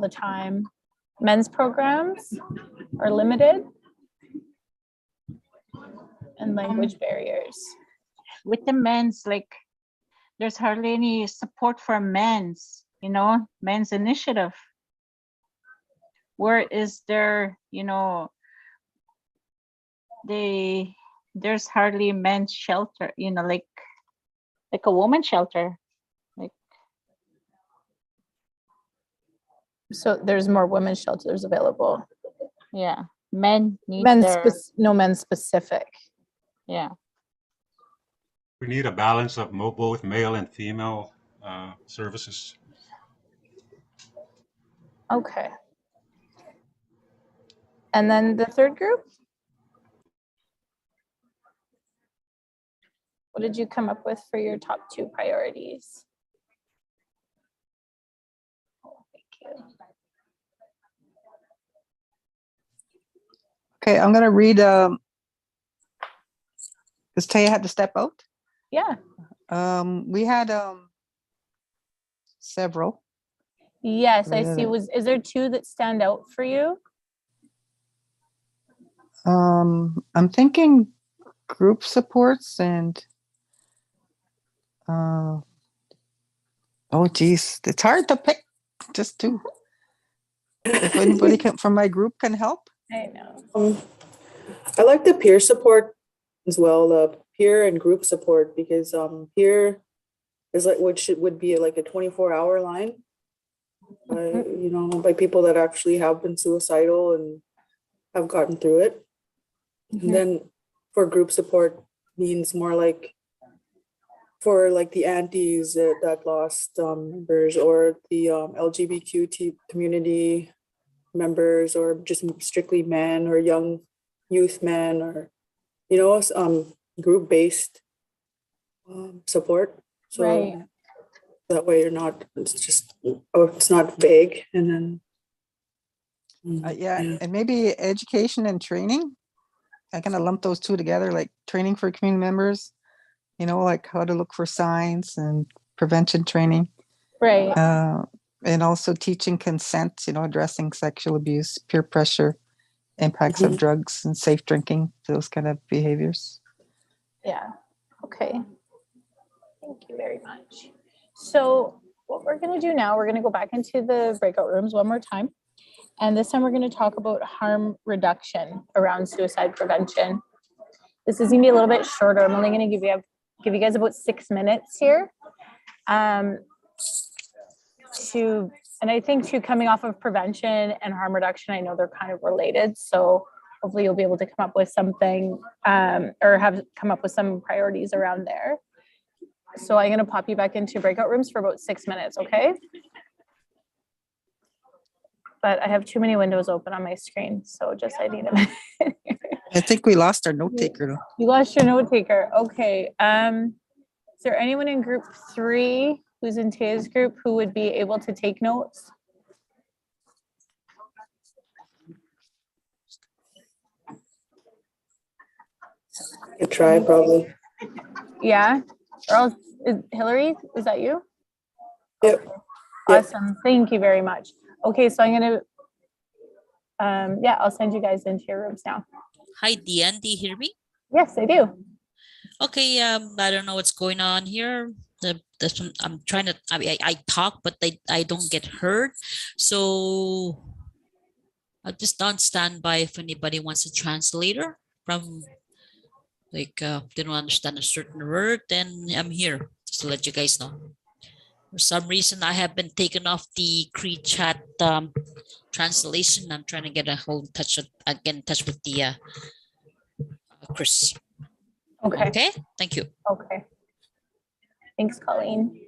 the time. Men's programs are limited. And language barriers. With the men's, like, there's hardly any support for men's, you know, men's initiative. Where is there, you know, there's hardly men's shelter, you know, like a woman's shelter. Like, so there's more women's shelters available. Yeah, men need no men specific. Yeah. We need a balance of both male and female services. Okay. And then the third group? What did you come up with for your top 2 priorities? Oh, thank you. Okay, I'm gonna read, does Taya have to step out? Yeah. We had several. Yes, I see. Is there 2 that stand out for you? I'm thinking group supports and oh geez, it's hard to pick just 2. If anybody from my group can help. I know. I like the peer support as well, the peer and group support, because peer is like which would be like a 24-hour line, you know, by people that actually have been suicidal and have gotten through it. And then for group support means more like for like the aunties that lost members, or the LGBTQ community members, or just strictly men or young youth men, or, you know, group-based support. So right. That way you're not, it's not vague. And then yeah, and maybe education and training. I kind of lump those 2 together, like training for community members, you know, like how to look for signs and prevention training. Right. And also teaching consent, you know, addressing sexual abuse, peer pressure, impacts of drugs and safe drinking, those kind of behaviors. Yeah. Okay. Thank you very much. So what we're going to do now, we're going to go back into the breakout rooms one more time. And this time we're going to talk about harm reduction around suicide prevention. This is going to be a little bit shorter. I'm only going to give you guys about 6 minutes here. And I think too, coming off of prevention and harm reduction, I know they're kind of related. So hopefully you'll be able to come up with something or have come up with some priorities around there. So I'm going to pop you back into breakout rooms for about 6 minutes, okay? But I have too many windows open on my screen, so just I need a minute. I think we lost our note taker though. You lost your note taker. Okay. Is there anyone in group 3 who's in Taya's group who would be able to take notes? I could try probably. Yeah. Or else, Hillary, is that you? Yep. Okay. Awesome. Thank you very much. Okay, so I'm gonna, yeah, I'll send you guys into your rooms now. Hi, Diane, do you hear me? Yes, I do. Okay, I don't know what's going on here. I'm trying to, I talk, but I don't get heard. So I'll just on standby if anybody wants a translator from, like, they don't understand a certain word, then I'm here just to let you guys know. For some reason, I have been taken off the Cree chat translation. I'm trying to get a hold touch with the Chris. Okay. Okay, thank you. Okay. Thanks, Colleen.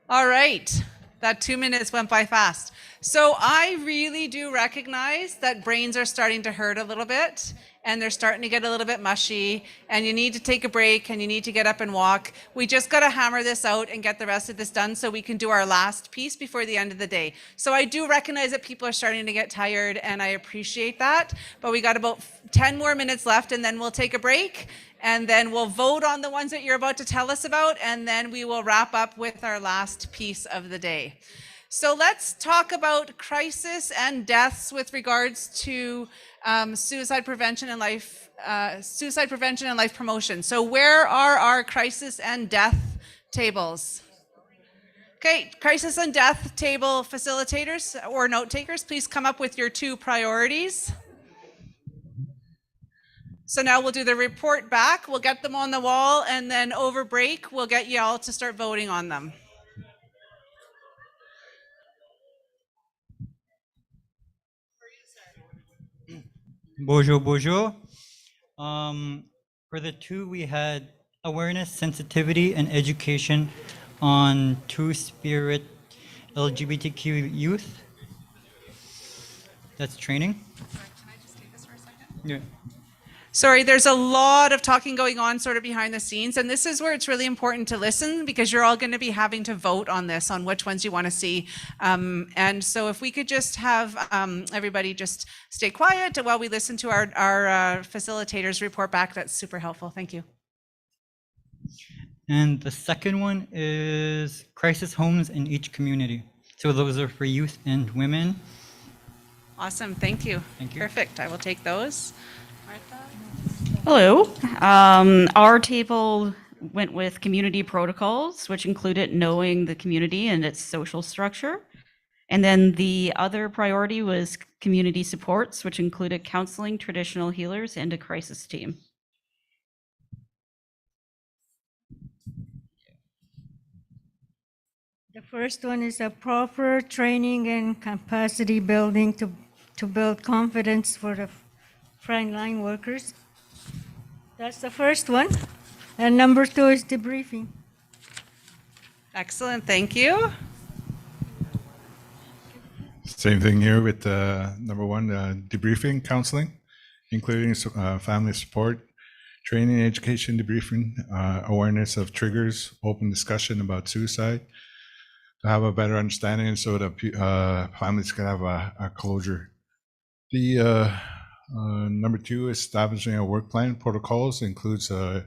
All right. That 2 minutes went by fast. So I really do recognize that brains are starting to hurt a little bit and they're starting to get a little bit mushy and you need to take a break and you need to get up and walk. We just got to hammer this out and get the rest of this done so we can do our last piece before the end of the day. So I do recognize that people are starting to get tired and I appreciate that, but we got about 10 more minutes left and then we'll take a break. And then we'll vote on the ones that you're about to tell us about, and then we will wrap up with our last piece of the day. So let's talk about crisis and deaths with regards to suicide prevention and life promotion. So where are our crisis and death tables? Okay, crisis and death table facilitators or note takers, please come up with your 2 priorities. So now we'll do the report back, we'll get them on the wall, and then over break, we'll get you all to start voting on them. Bonjour, bonjour. For the 2, we had awareness, sensitivity, and education on Two-Spirit LGBTQ youth. That's training. Sorry, can I just take this for a second? Yeah. Sorry, there's a lot of talking going on sort of behind the scenes, and this is where it's really important to listen because you're all going to be having to vote on this, on which ones you want to see. And so if we could just have everybody just stay quiet while we listen to our facilitators report back, that's super helpful. Thank you. And the second one is crisis homes in each community. So those are for youth and women. Awesome, thank you. Thank you. Perfect, I will take those. Martha? Hello. Our table went with community protocols, which included knowing the community and its social structure. And then the other priority was community supports, which included counseling, traditional healers, and a crisis team. The first one is a proper training and capacity building to build confidence for the frontline workers. That's the first one. And number 2 is debriefing. Excellent, thank you. Same thing here with number 1, debriefing, counseling, including family support, training, education, debriefing, awareness of triggers, open discussion about suicide, to have a better understanding so that families can have a closure. The number 2, establishing a work plan. Protocols includes a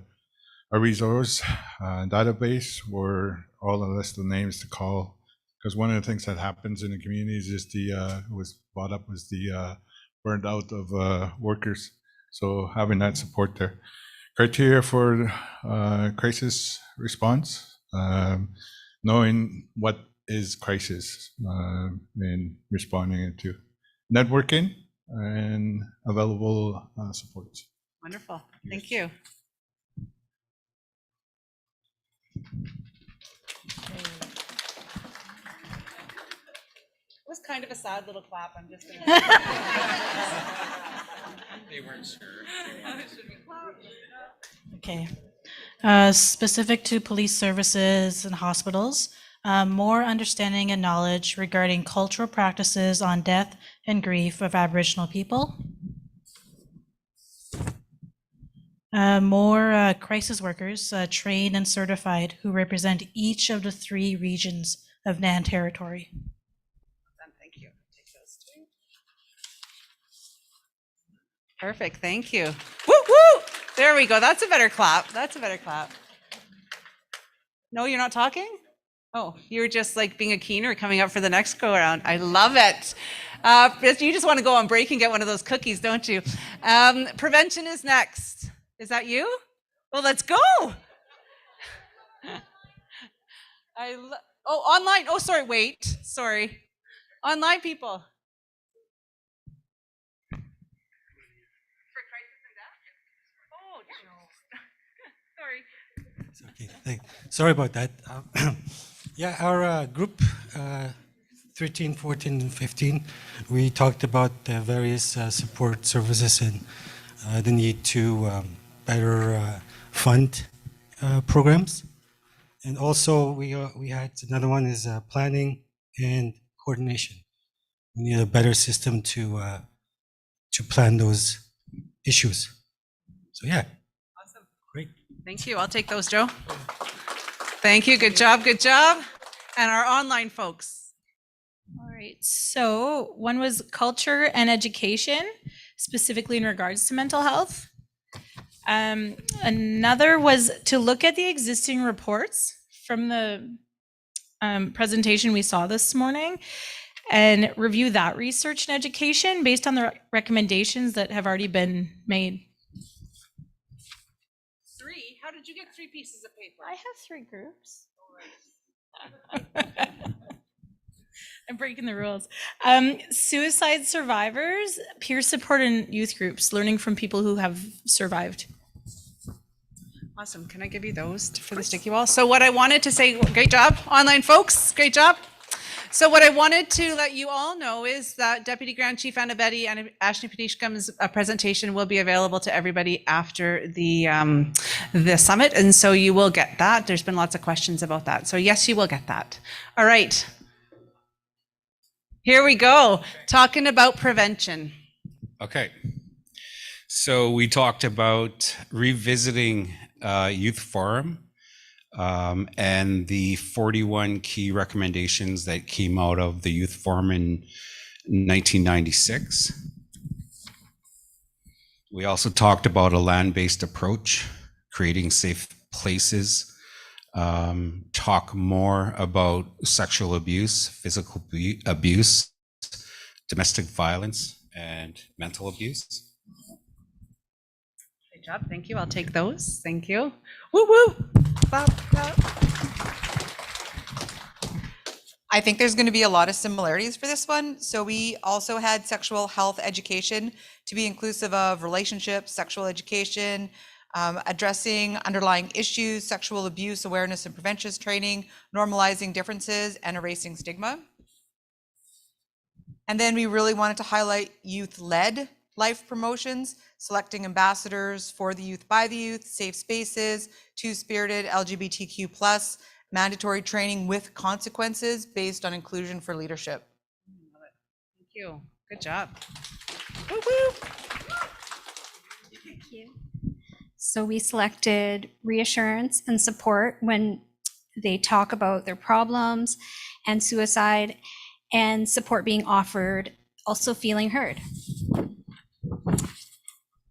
resource database where all the list of names to call. Because one of the things that happens in the communities is was brought up was the burned out of workers. So having that support there. Criteria for crisis response, knowing what is crisis and responding it to. Networking and available supports. Wonderful, thank you. It was kind of a sad little clap, I'm just gonna. They weren't sure. Okay. Specific to police services and hospitals, more understanding and knowledge regarding cultural practices on death and grief of Aboriginal people. More crisis workers trained and certified who represent each of the 3 regions of NAN territory. Thank you. Take those 2. Perfect, thank you. Woo, woo! There we go, that's a better clap. That's a better clap. No, you're not talking? Oh, you're just like being a keener coming up for the next go around. I love it. You just want to go on break and get one of those cookies, don't you? Prevention is next. Is that you? Well, let's go. Online. Oh, sorry, wait. Sorry. Online people. For crisis and death? Oh, no. Sorry. Okay, sorry about that. Yeah, our group 13, 14, and 15, we talked about various support services and the need to better fund programs. And also we had another one is planning and coordination. We need a better system to plan those issues. So yeah. Awesome. Great. Thank you. I'll take those, Joe. Thank you. Good job. Good job. And our online folks. All right, so one was culture and education, specifically in regards to mental health. Another was to look at the existing reports from the presentation we saw this morning and review that research and education based on the recommendations that have already been made. 3. How did you get 3 pieces of paper? I have 3 groups. I'm breaking the rules. Suicide survivors, peer support and youth groups, learning from people who have survived. Awesome. Can I give you those for the sticky wall? So what I wanted to say, great job, online folks, great job. So what I wanted to let you all know is that Deputy Grand Chief Anna Betty and Ashley Padishkam's presentation will be available to everybody after the summit. And so you will get that. There's been lots of questions about that. So yes, you will get that. All right. Here we go, talking about prevention. Okay. So we talked about revisiting Youth Forum and the 41 key recommendations that came out of the Youth Forum in 1996. We also talked about a land-based approach, creating safe places, talk more about sexual abuse, physical abuse, domestic violence, and mental abuse. Great job. Thank you. I'll take those. Thank you. Woo woo. Bop, bop. I think there's going to be a lot of similarities for this one. So we also had sexual health education to be inclusive of relationships, sexual education, addressing underlying issues, sexual abuse, awareness and prevention training, normalizing differences, and erasing stigma. And then we really wanted to highlight youth-led life promotions, selecting ambassadors for the youth by the youth, safe spaces, two-spirited LGBTQ+, mandatory training with consequences based on inclusion for leadership. Thank you. Good job. Woo woo. Thank you. So we selected reassurance and support when they talk about their problems and suicide, and support being offered, also feeling heard.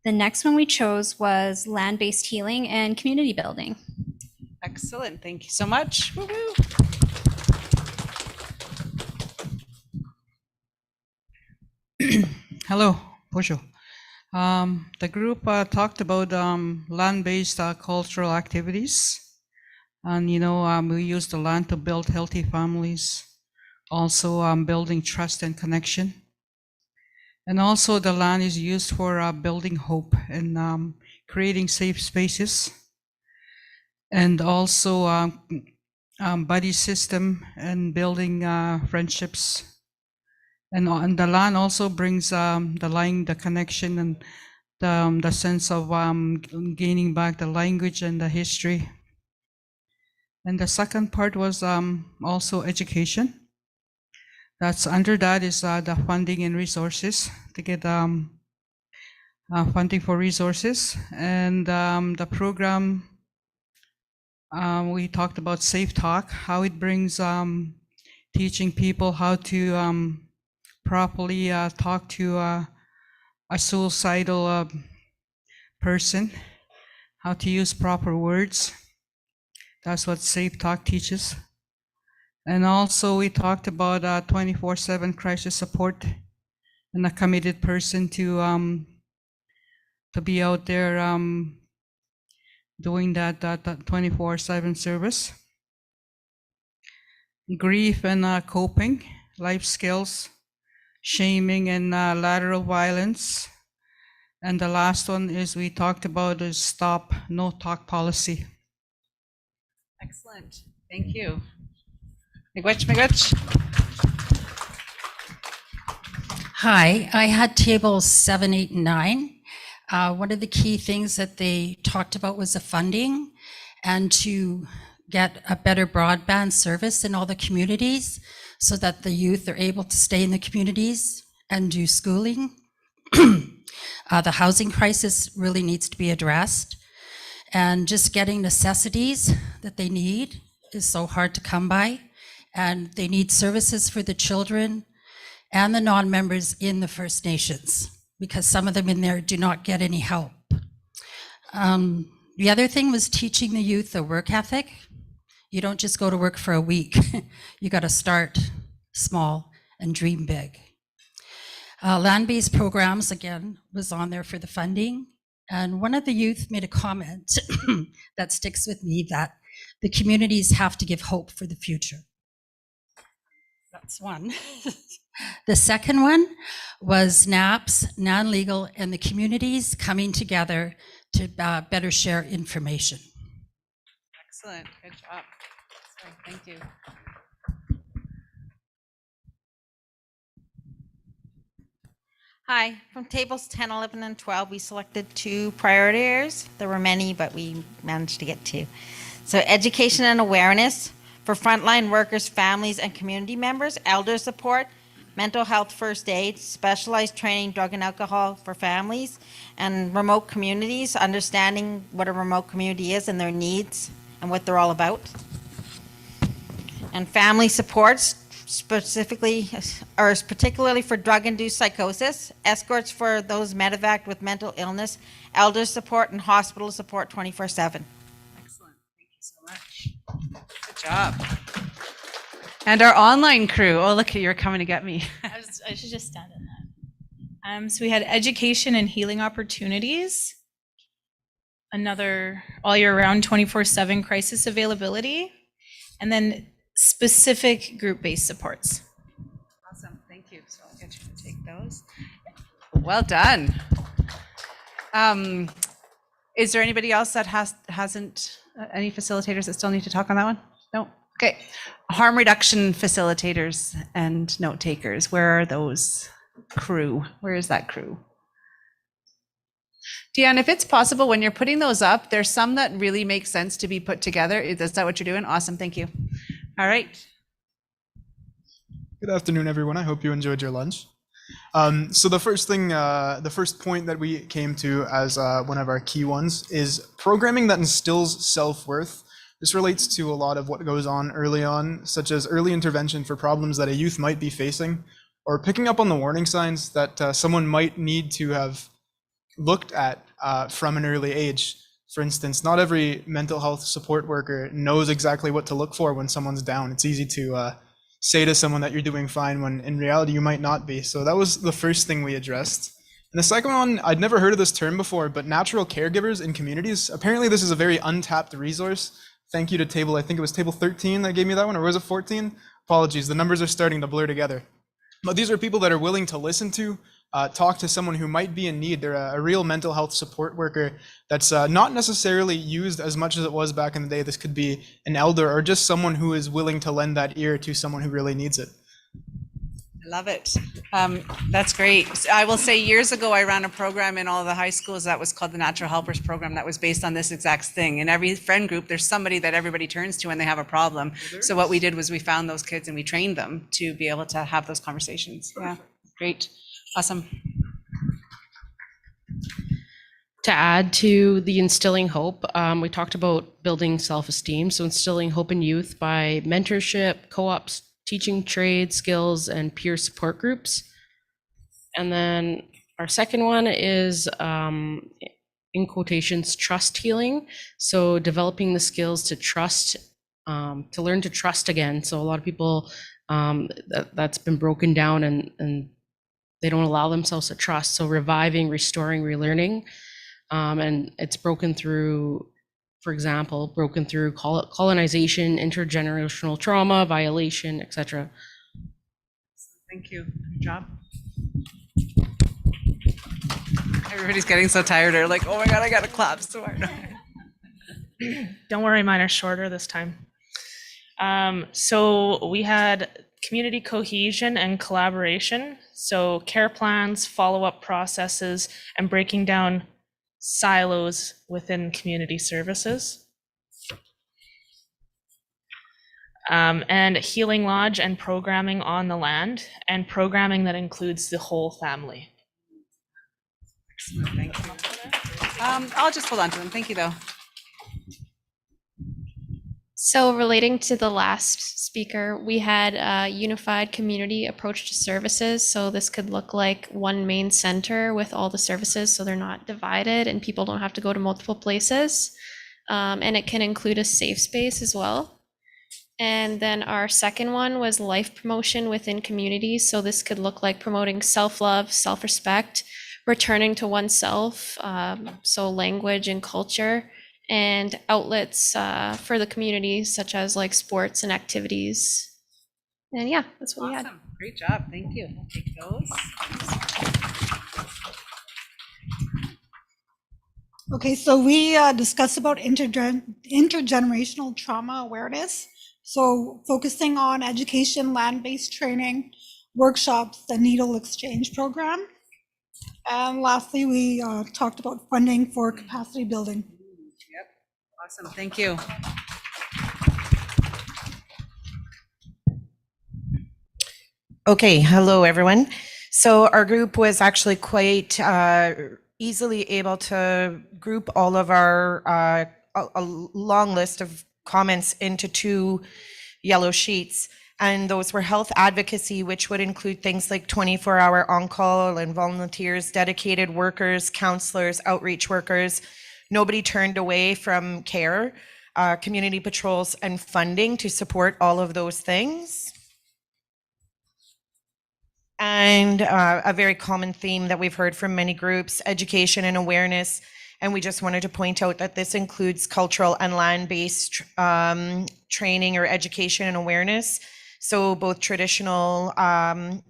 The next one we chose was land-based healing and community building. Excellent. Thank you so much. Woo woo. Hello, Posho. The group talked about land-based cultural activities, and we use the land to build healthy families, also building trust and connection, and also the land is used for building hope and creating safe spaces, and also buddy system and building friendships. And the land also brings the connection and the sense of gaining back the language and the history. And the second part was also education. That's under that is the funding and resources to get funding for resources. And the program, we talked about Safe Talk, how it brings teaching people how to properly talk to a suicidal person, how to use proper words. That's what Safe Talk teaches. And also we talked about 24/7 crisis support and a committed person to be out there doing that 24/7 service. Grief and coping, life skills, shaming and lateral violence. And the last one is we talked about is stop no talk policy. Excellent. Thank you. Miigwech. Hi, I had tables 7, 8, and 9. One of the key things that they talked about was the funding and to get a better broadband service in all the communities so that the youth are able to stay in the communities and do schooling. The housing crisis really needs to be addressed, and just getting necessities that they need is so hard to come by, and they need services for the children and the non-members in the First Nations, because some of them in there do not get any help. The other thing was teaching the youth a work ethic. You don't just go to work for a week. You got to start small and dream big. Land-based programs, again, was on there for the funding. And one of the youth made a comment that sticks with me, that the communities have to give hope for the future. That's one. The second one was NAPS, non-legal, and the communities coming together to better share information. Excellent, good job. Sorry, thank you. Hi, from tables 10, 11, and 12, we selected 2 priority areas. There were many, but we managed to get 2. So education and awareness for frontline workers, families, and community members, elder support, mental health first aid, specialized training, drug and alcohol for families, and remote communities, understanding what a remote community is and their needs and what they're all about. And family supports, specifically or particularly for drug-induced psychosis, escorts for those medevac with mental illness, elder support, and hospital support 24/7. Excellent, thank you so much. Good job. And our online crew. Oh, look, you're coming to get me. I should just stand in that. So we had education and healing opportunities, another all year round 24/7 crisis availability, and then specific group-based supports. Awesome, thank you. So I'll get you to take those. Well done. Is there anybody else that hasn't, any facilitators that still need to talk on that one? No? Okay. Harm reduction facilitators and note takers, where are those crew? Where is that crew? Deanne, if it's possible, when you're putting those up, there's some that really make sense to be put together. Is that what you're doing? Awesome, thank you. All right. Good afternoon, everyone. I hope you enjoyed your lunch. So the first point that we came to as one of our key ones is programming that instills self-worth. This relates to a lot of what goes on early on, such as early intervention for problems that a youth might be facing, or picking up on the warning signs that someone might need to have looked at from an early age. For instance, not every mental health support worker knows exactly what to look for when someone's down. It's easy to say to someone that you're doing fine when in reality you might not be. So that was the first thing we addressed. And the second one, I'd never heard of this term before, but natural caregivers in communities. Apparently this is a very untapped resource. Thank you to table, I think it was table 13 that gave me that one, or was it 14? Apologies, the numbers are starting to blur together. But these are people that are willing to listen to, talk to someone who might be in need. They're a real mental health support worker that's not necessarily used as much as it was back in the day. This could be an elder or just someone who is willing to lend that ear to someone who really needs it. I love it. That's great. I will say years ago, I ran a program in all the high schools that was called the Natural Helpers Program that was based on this exact thing. In every friend group, there's somebody that everybody turns to when they have a problem. So what we did was we found those kids and we trained them to be able to have those conversations. Yeah, great. Awesome. To add to the instilling hope, we talked about building self-esteem. So instilling hope in youth by mentorship, co-ops, teaching trade skills, and peer support groups. And then our second one is, in quotations, trust healing. So developing the skills to trust, to learn to trust again. So a lot of people, that's been broken down and they don't allow themselves to trust. So reviving, restoring, relearning. And it's broken through, for example, broken through colonization, intergenerational trauma, violation, etc. Thank you. Good job. Everybody's getting so tired. They're like, oh my God, I got to clap so hard. Don't worry, mine are shorter this time. So we had community cohesion and collaboration. So care plans, follow-up processes, and breaking down silos within community services. and healing lodge and programming on the land, and programming that includes the whole family. Excellent, thank you. I'll just hold on to them. Thank you, though. So relating to the last speaker, we had a unified community approach to services. So this could look like one main center with all the services, so they're not divided and people don't have to go to multiple places. And it can include a safe space as well. And then our second one was life promotion within communities. So this could look like promoting self-love, self-respect, returning to oneself, so language and culture, and outlets for the community, such as like sports and activities. And yeah, that's what we had. Awesome. Great job. Thank you. I'll take those. Okay, so we discussed about intergenerational trauma awareness. So focusing on education, land-based training, workshops, the needle exchange program. And lastly, we talked about funding for capacity building. Yep. Awesome. Thank you. Okay, hello everyone. So our group was actually quite easily able to group all of our a long list of comments into 2 yellow sheets. And those were health advocacy, which would include things like 24-hour on-call and volunteers, dedicated workers, counselors, outreach workers. Nobody turned away from care, community patrols, and funding to support all of those things. And a very common theme that we've heard from many groups, education and awareness. And we just wanted to point out that this includes cultural and land-based training or education and awareness. So both traditional and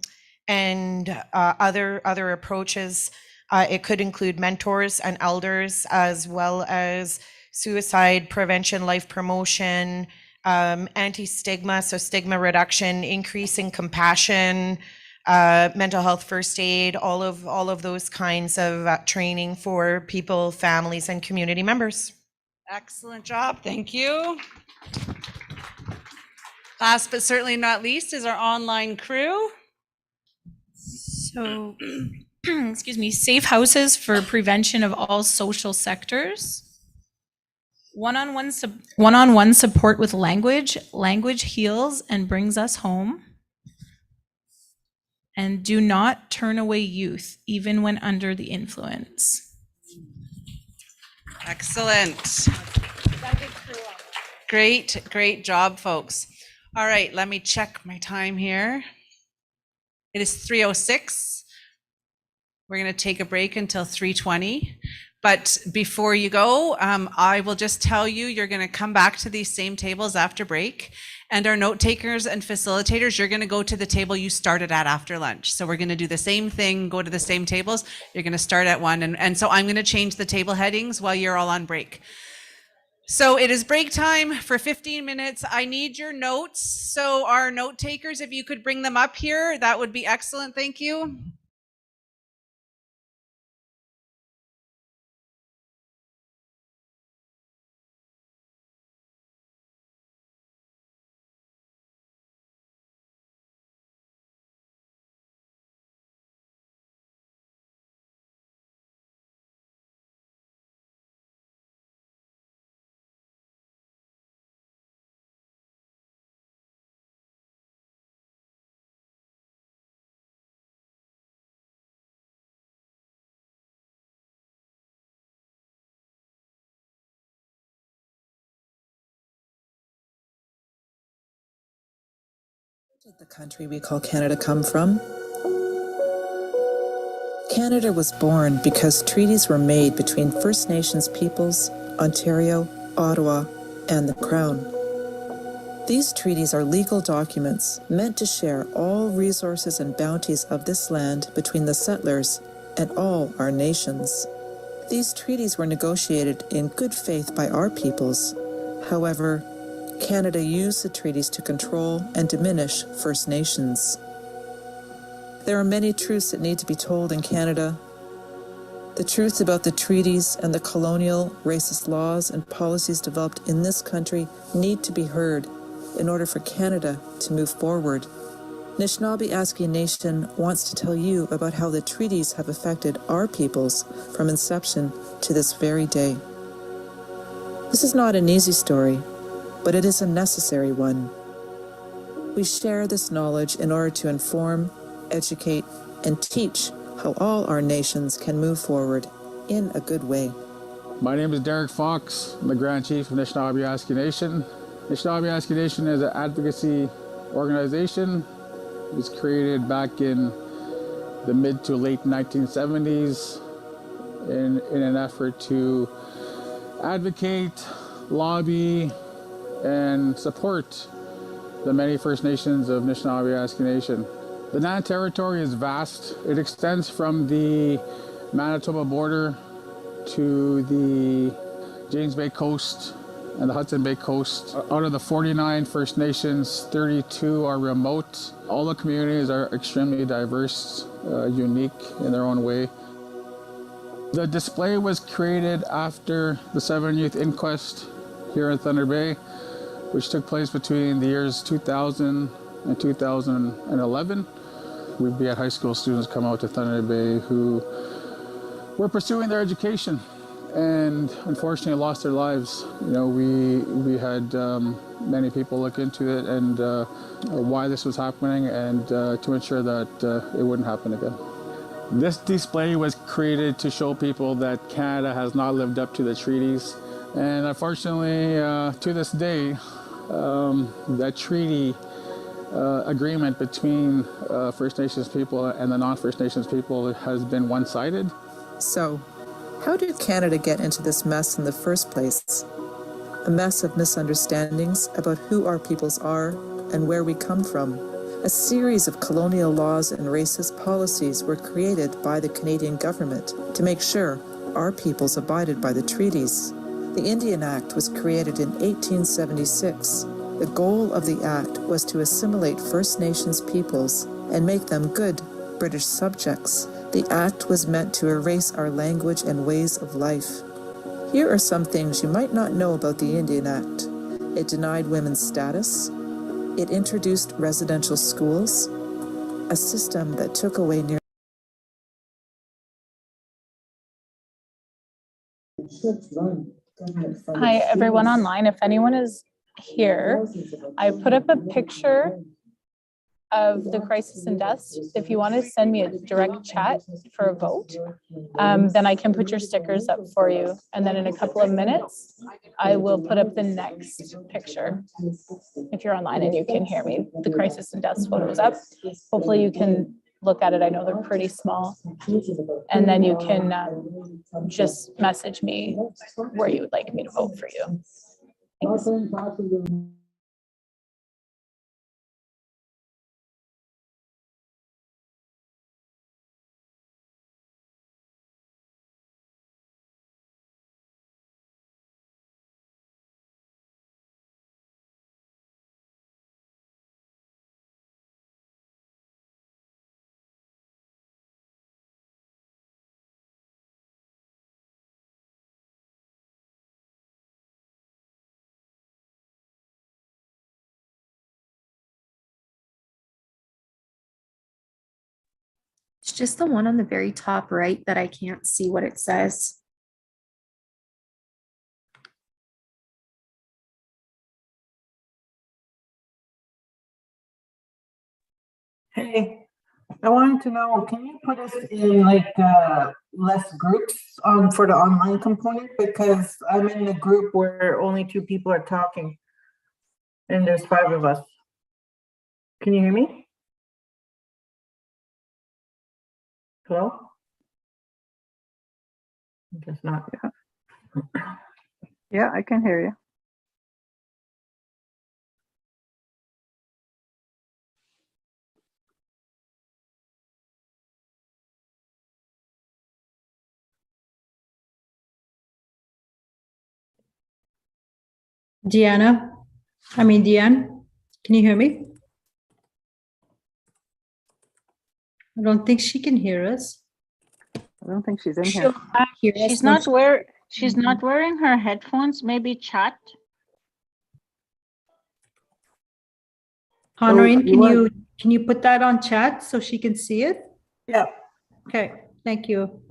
other approaches. It could include mentors and elders, as well as suicide prevention, life promotion, anti-stigma, so stigma reduction, increasing compassion, mental health first aid, all of those kinds of training for people, families, and community members. Excellent job. Thank you. Last but certainly not least is our online crew. So, excuse me, safe houses for prevention of all social sectors. One-on-one support with language. Language heals and brings us home. And do not turn away youth, even when under the influence. Excellent. Great job, folks. All right, let me check my time here. It is 3:06. We're going to take a break until 3:20. But before you go, I will just tell you, you're going to come back to these same tables after break. And our note takers and facilitators, you're going to go to the table you started at after lunch. So we're going to do the same thing, go to the same tables. You're going to start at 1. And so I'm going to change the table headings while you're all on break. So it is break time for 15 minutes. I need your notes. So our note takers, if you could bring them up here, that would be excellent. Thank you. Where did the country we call Canada come from? Canada was born because treaties were made between First Nations peoples, Ontario, Ottawa, and the Crown. These treaties are legal documents meant to share all resources and bounties of this land between the settlers and all our nations. These treaties were negotiated in good faith by our peoples. However, Canada used the treaties to control and diminish First Nations. There are many truths that need to be told in Canada. The truths about the treaties and the colonial, racist laws and policies developed in this country need to be heard in order for Canada to move forward. Nishnawbe Aski Nation wants to tell you about how the treaties have affected our peoples from inception to this very day. This is not an easy story, but it is a necessary one. We share this knowledge in order to inform, educate, and teach how all our nations can move forward in a good way. My name is Derek Fox. I'm the Grand Chief of Nishnawbe Aski Nation. Nishnawbe Aski Nation is an advocacy organization. It was created back in the mid to late 1970s in an effort to advocate, lobby, and support the many First Nations of Nishnawbe Aski Nation. The Nan territory is vast. It extends from the Manitoba border to the James Bay coast and the Hudson Bay coast. Out of the 49 First Nations, 32 are remote. All the communities are extremely diverse, unique in their own way. The display was created after the 7 Youth Inquest here in Thunder Bay, which took place between the years 2000 and 2011. We had high school students come out to Thunder Bay who were pursuing their education and unfortunately lost their lives. You know, we had many people look into it and why this was happening and to ensure that it wouldn't happen again. This display was created to show people that Canada has not lived up to the treaties. And unfortunately, to this day, that treaty agreement between First Nations people and the non-First Nations people has been one-sided. So, how did Canada get into this mess in the first place? A mess of misunderstandings about who our peoples are and where we come from. A series of colonial laws and racist policies were created by the Canadian government to make sure our peoples abided by the treaties. The Indian Act was created in 1876. The goal of the Act was to assimilate First Nations peoples and make them good British subjects. The Act was meant to erase our language and ways of life. Here are some things you might not know about the Indian Act. It denied women's status. It introduced residential schools, a system that took away near Hi, everyone online. If anyone is here, I put up a picture of the crisis and deaths. If you want to send me a direct chat for a vote, then I can put your stickers up for you. And then in a couple of minutes, I will put up the next picture. If you're online and you can hear me, the crisis and deaths photo is up. Hopefully you can look at it. I know they're pretty small. And then you can just message me where you would like me to vote for you. Thanks. It's just the one on the very top right that I can't see what it says. Hey, I wanted to know, can you put us in like less groups for the online component? Because I'm in the group where only 2 people are talking and there's 5 of us. Can you hear me? Hello? Guess not. Yeah. Yeah, I can hear you. Deanne, can you hear me? I don't think she can hear us. I don't think she's in here. She's not wearing her headphones, maybe chat. Honorine, you can you put that on chat so she can see it? Yeah. Okay, thank you.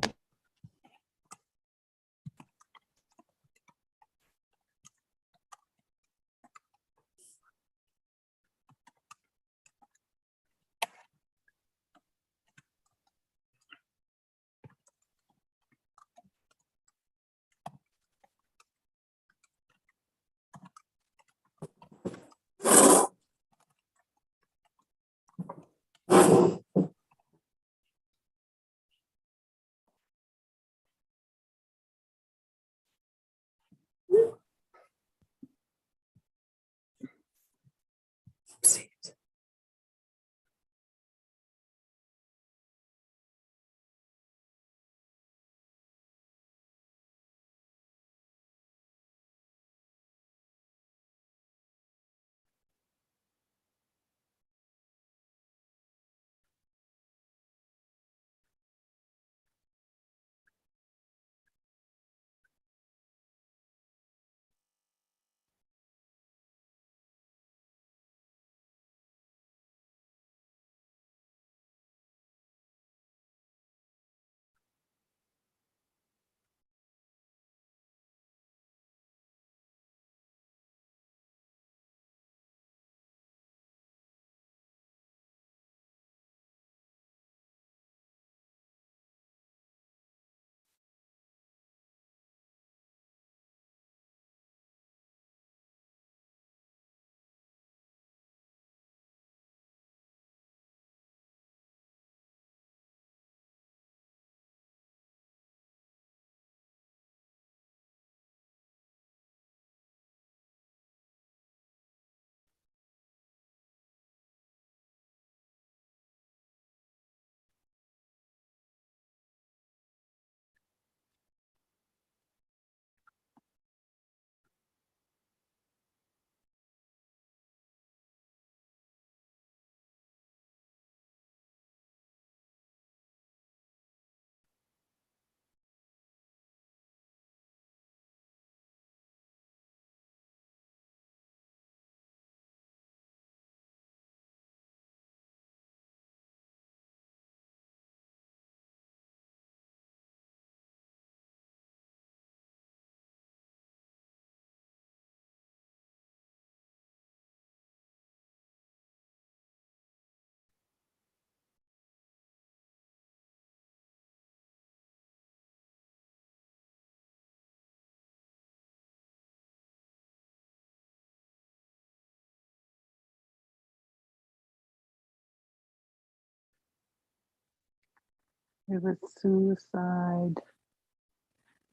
It was suicide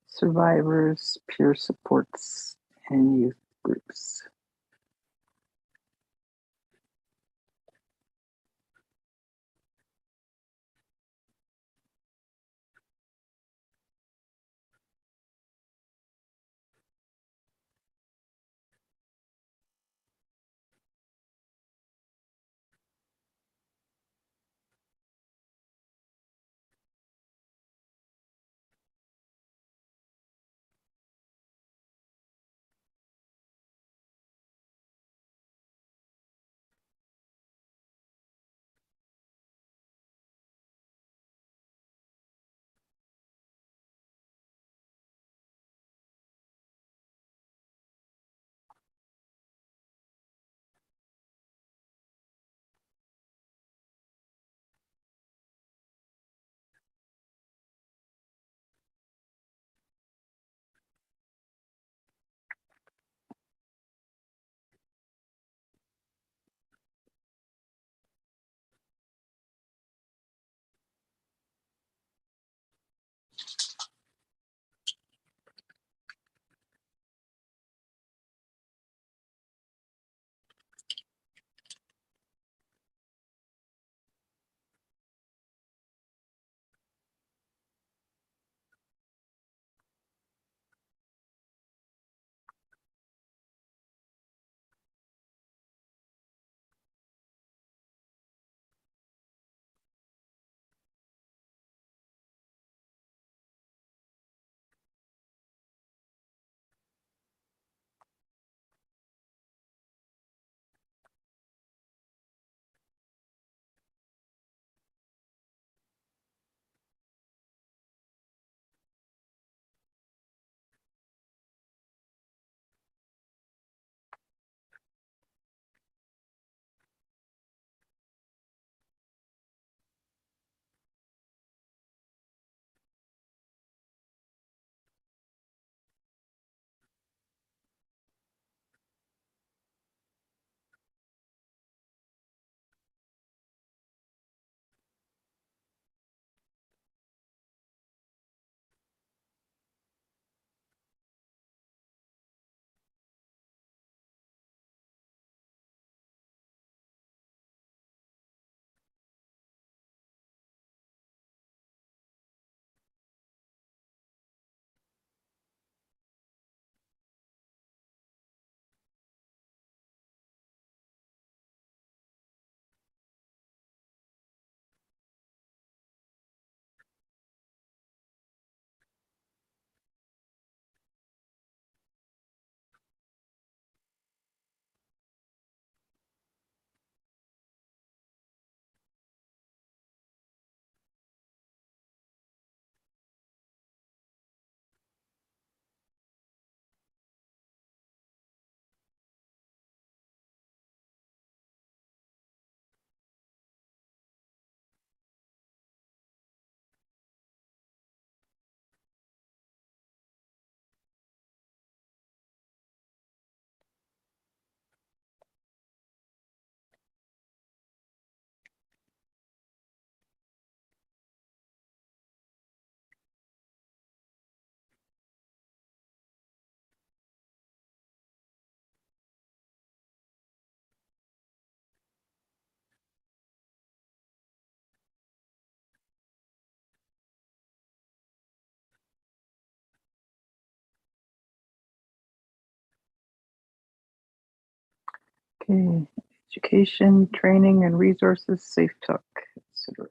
survivors, peer supports, and youth groups. Okay, education, training, and resources, safe talk, etc.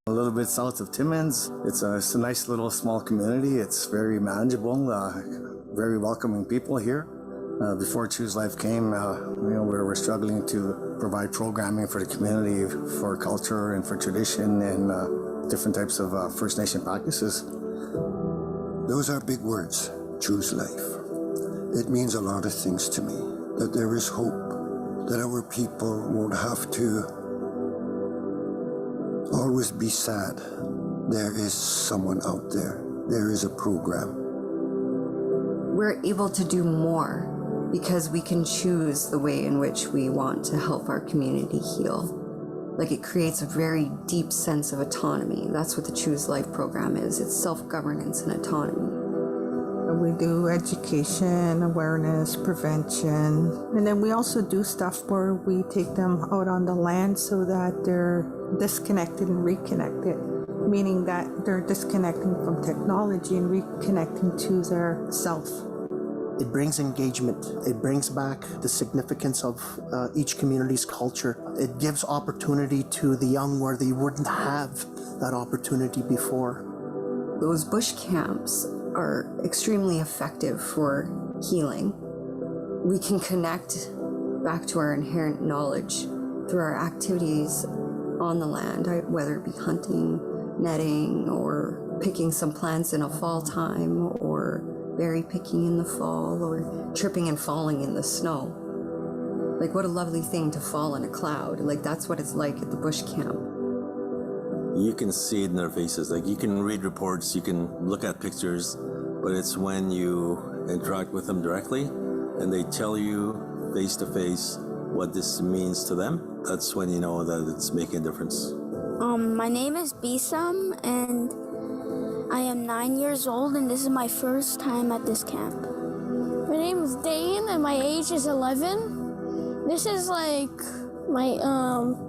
A little bit south of Timmins. It's a nice little small community. It's very manageable, very welcoming people here. Before Choose Life came, we were struggling to provide programming for the community, for culture and for tradition and different types of First Nation practices. Those are big words, Choose Life. It means a lot of things to me, that there is hope, that our people won't have to always be sad. There is someone out there. There is a program. We're able to do more because we can choose the way in which we want to help our community heal. Like, it creates a very deep sense of autonomy. That's what the Choose Life program is. It's self-governance and autonomy. We do education, awareness, prevention, and then we also do stuff where we take them out on the land so that they're disconnected and reconnected, meaning that they're disconnecting from technology and reconnecting to their self. It brings engagement. It brings back the significance of each community's culture. It gives opportunity to the young where they wouldn't have that opportunity before. Those bush camps are extremely effective for healing. We can connect back to our inherent knowledge through our activities on the land, whether it be hunting, netting, or picking some plants in a fall time, or berry picking in the fall, or tripping and falling in the snow. Like, what a lovely thing to fall in a cloud. Like, that's what it's like at the bush camp. You can see it in their faces. Like, you can read reports, you can look at pictures, but it's when you interact with them directly and they tell you face to face what this means to them, that's when you know that it's making a difference. My name is Bisam, and I am 9 years old, and this is my first time at this camp. My name is Dane, and my age is 11. This is like my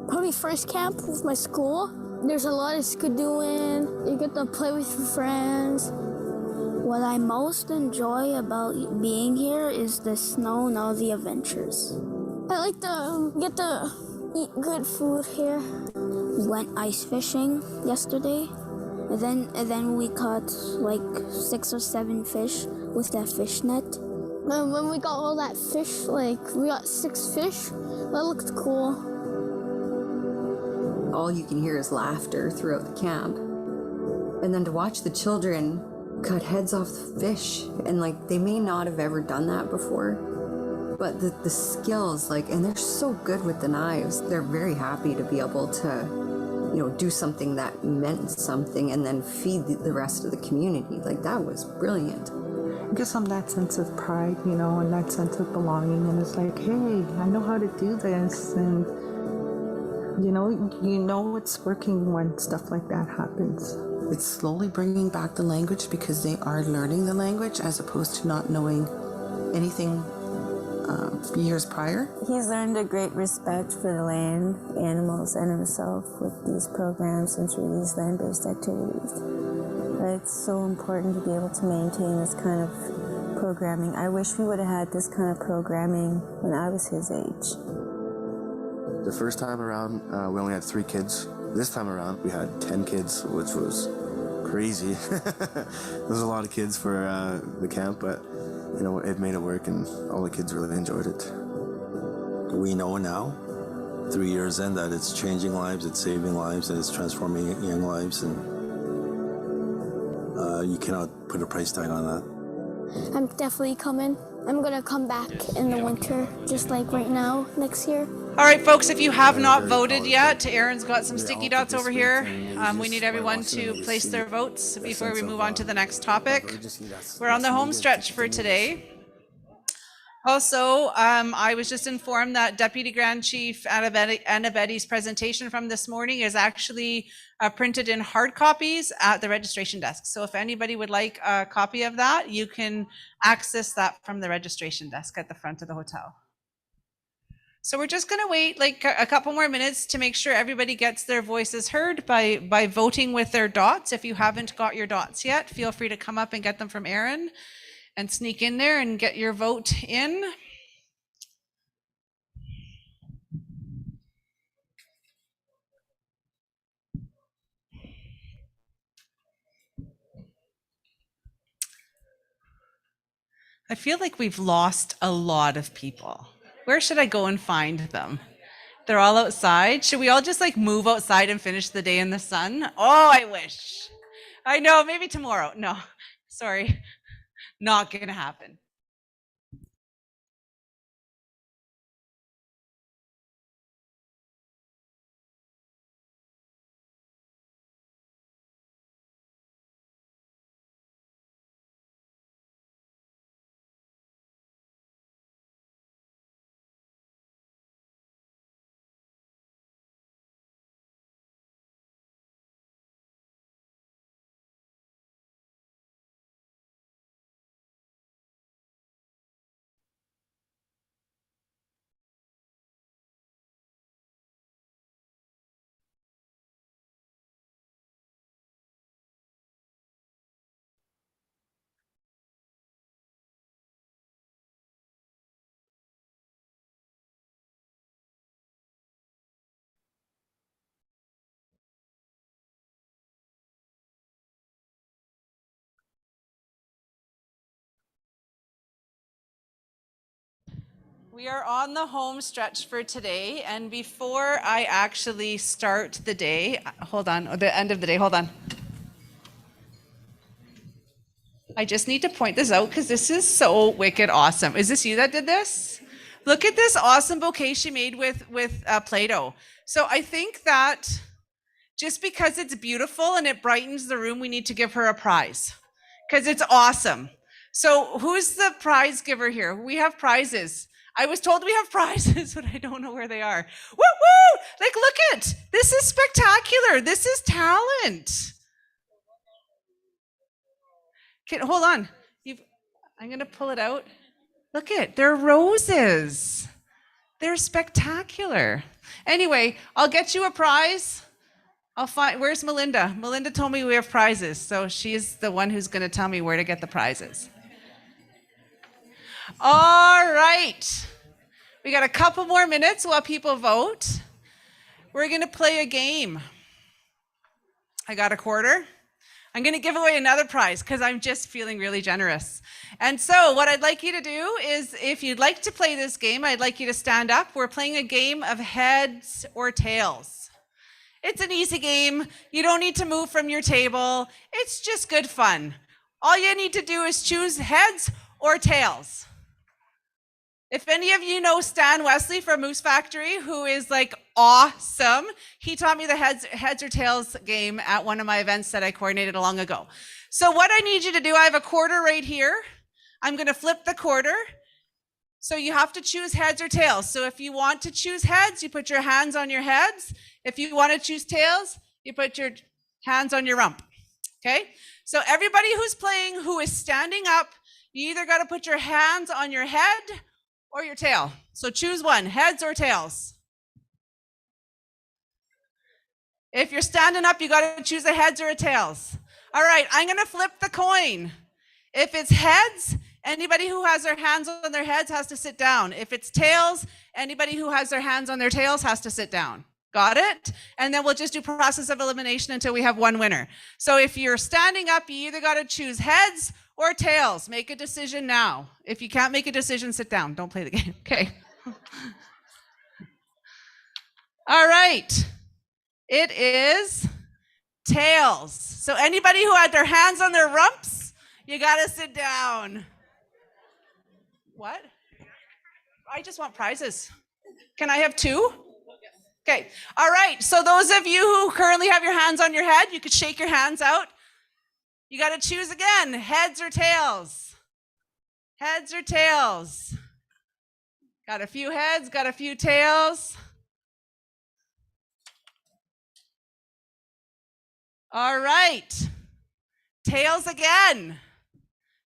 probably first camp with my school. There's a lot of skidooing. You get to play with your friends. What I most enjoy about being here is the snow and all the adventures. I like to get to eat good food here. We went ice fishing yesterday, and then we caught like 6 or 7 fish with that fish net. And when we got all that fish, like we got 6 fish, that looked cool. All you can hear is laughter throughout the camp. And then to watch the children cut heads off the fish, and like, they may not have ever done that before, but the skills, like, and they're so good with the knives. They're very happy to be able to, do something that meant something and then feed the rest of the community. Like, that was brilliant. gives them that sense of pride, you know, and that sense of belonging. And it's like, hey, I know how to do this. And, you know it's working when stuff like that happens. It's slowly bringing back the language because they are learning the language as opposed to not knowing anything years prior. He's learned a great respect for the land, animals, and himself with these programs and through these land-based activities. But it's so important to be able to maintain this kind of programming. I wish we would have had this kind of programming when I was his age. The first time around, we only had 3 kids. This time around, we had 10 kids, which was crazy. There was a lot of kids for the camp, but you know, it made it work, and all the kids really enjoyed it. We know now, 3 years in, that it's changing lives, it's saving lives, and it's transforming young lives, and you cannot put a price tag on that. I'm definitely coming. I'm gonna come back in the winter, just like right now, next year. All right, folks, if you have not voted yet, Aaron's got some sticky dots over here. We need everyone to place their votes before we move on to the next topic. We're on the home stretch for today. Also, I was just informed that Deputy Grand Chief Anna Betty's presentation from this morning is actually printed in hard copies at the registration desk. So if anybody would like a copy of that, you can access that from the registration desk at the front of the hotel. So we're just going to wait like a couple more minutes to make sure everybody gets their voices heard by voting with their dots. If you haven't got your dots yet, feel free to come up and get them from Aaron and sneak in there and get your vote in. I feel like we've lost a lot of people. Where should I go and find them? They're all outside. Should we all just like move outside and finish the day in the sun? Oh, I wish. I know, maybe tomorrow. No, sorry, not gonna happen. We are on the home stretch for today, and before I actually start the day, hold on, or the end of the day, hold on. I just need to point this out because this is so wicked awesome. Is this you that did this? Look at this awesome bouquet she made with Play-Doh. So I think that just because it's beautiful and it brightens the room, we need to give her a prize because it's awesome. So who's the prize giver here? We have prizes. I was told we have prizes, but I don't know where they are. Woo woo! Like, look it. This is spectacular. This is talent. Okay, hold on. I'm going to pull it out. Look it. They're roses. They're spectacular. Anyway, I'll get you a prize. I'll find, where's Melinda? Melinda told me we have prizes, so she's the one who's going to tell me where to get the prizes. All right. We got a couple more minutes while people vote. We're going to play a game. I got a quarter. I'm going to give away another prize because I'm just feeling really generous. And so what I'd like you to do is, if you'd like to play this game, I'd like you to stand up. We're playing a game of heads or tails. It's an easy game. You don't need to move from your table. It's just good fun. All you need to do is choose heads or tails. If any of you know Stan Wesley from Moose Factory, who is like awesome, he taught me the heads or tails game at one of my events that I coordinated long ago. So what I need you to do, I have a quarter right here. I'm going to flip the quarter. So you have to choose heads or tails. So if you want to choose heads, you put your hands on your heads. If you want to choose tails, you put your hands on your rump. Okay? So everybody who's playing who is standing up, you either got to put your hands on your head or your tail. So choose one, heads or tails. If you're standing up, you got to choose a heads or a tails. All right, I'm going to flip the coin. If it's heads, anybody who has their hands on their heads has to sit down. If it's tails, anybody who has their hands on their tails has to sit down. Got it? And then we'll just do process of elimination until we have one winner. So if you're standing up, you either got to choose heads or tails. Make a decision now. If you can't make a decision, sit down. Don't play the game. Okay. All right. It is tails. So anybody who had their hands on their rumps, you got to sit down. What? I just want prizes. Can I have two? Okay. All right. So those of you who currently have your hands on your head, you could shake your hands out. You got to choose again, heads or tails. Heads or tails. Got a few heads, got a few tails. All right. Tails again.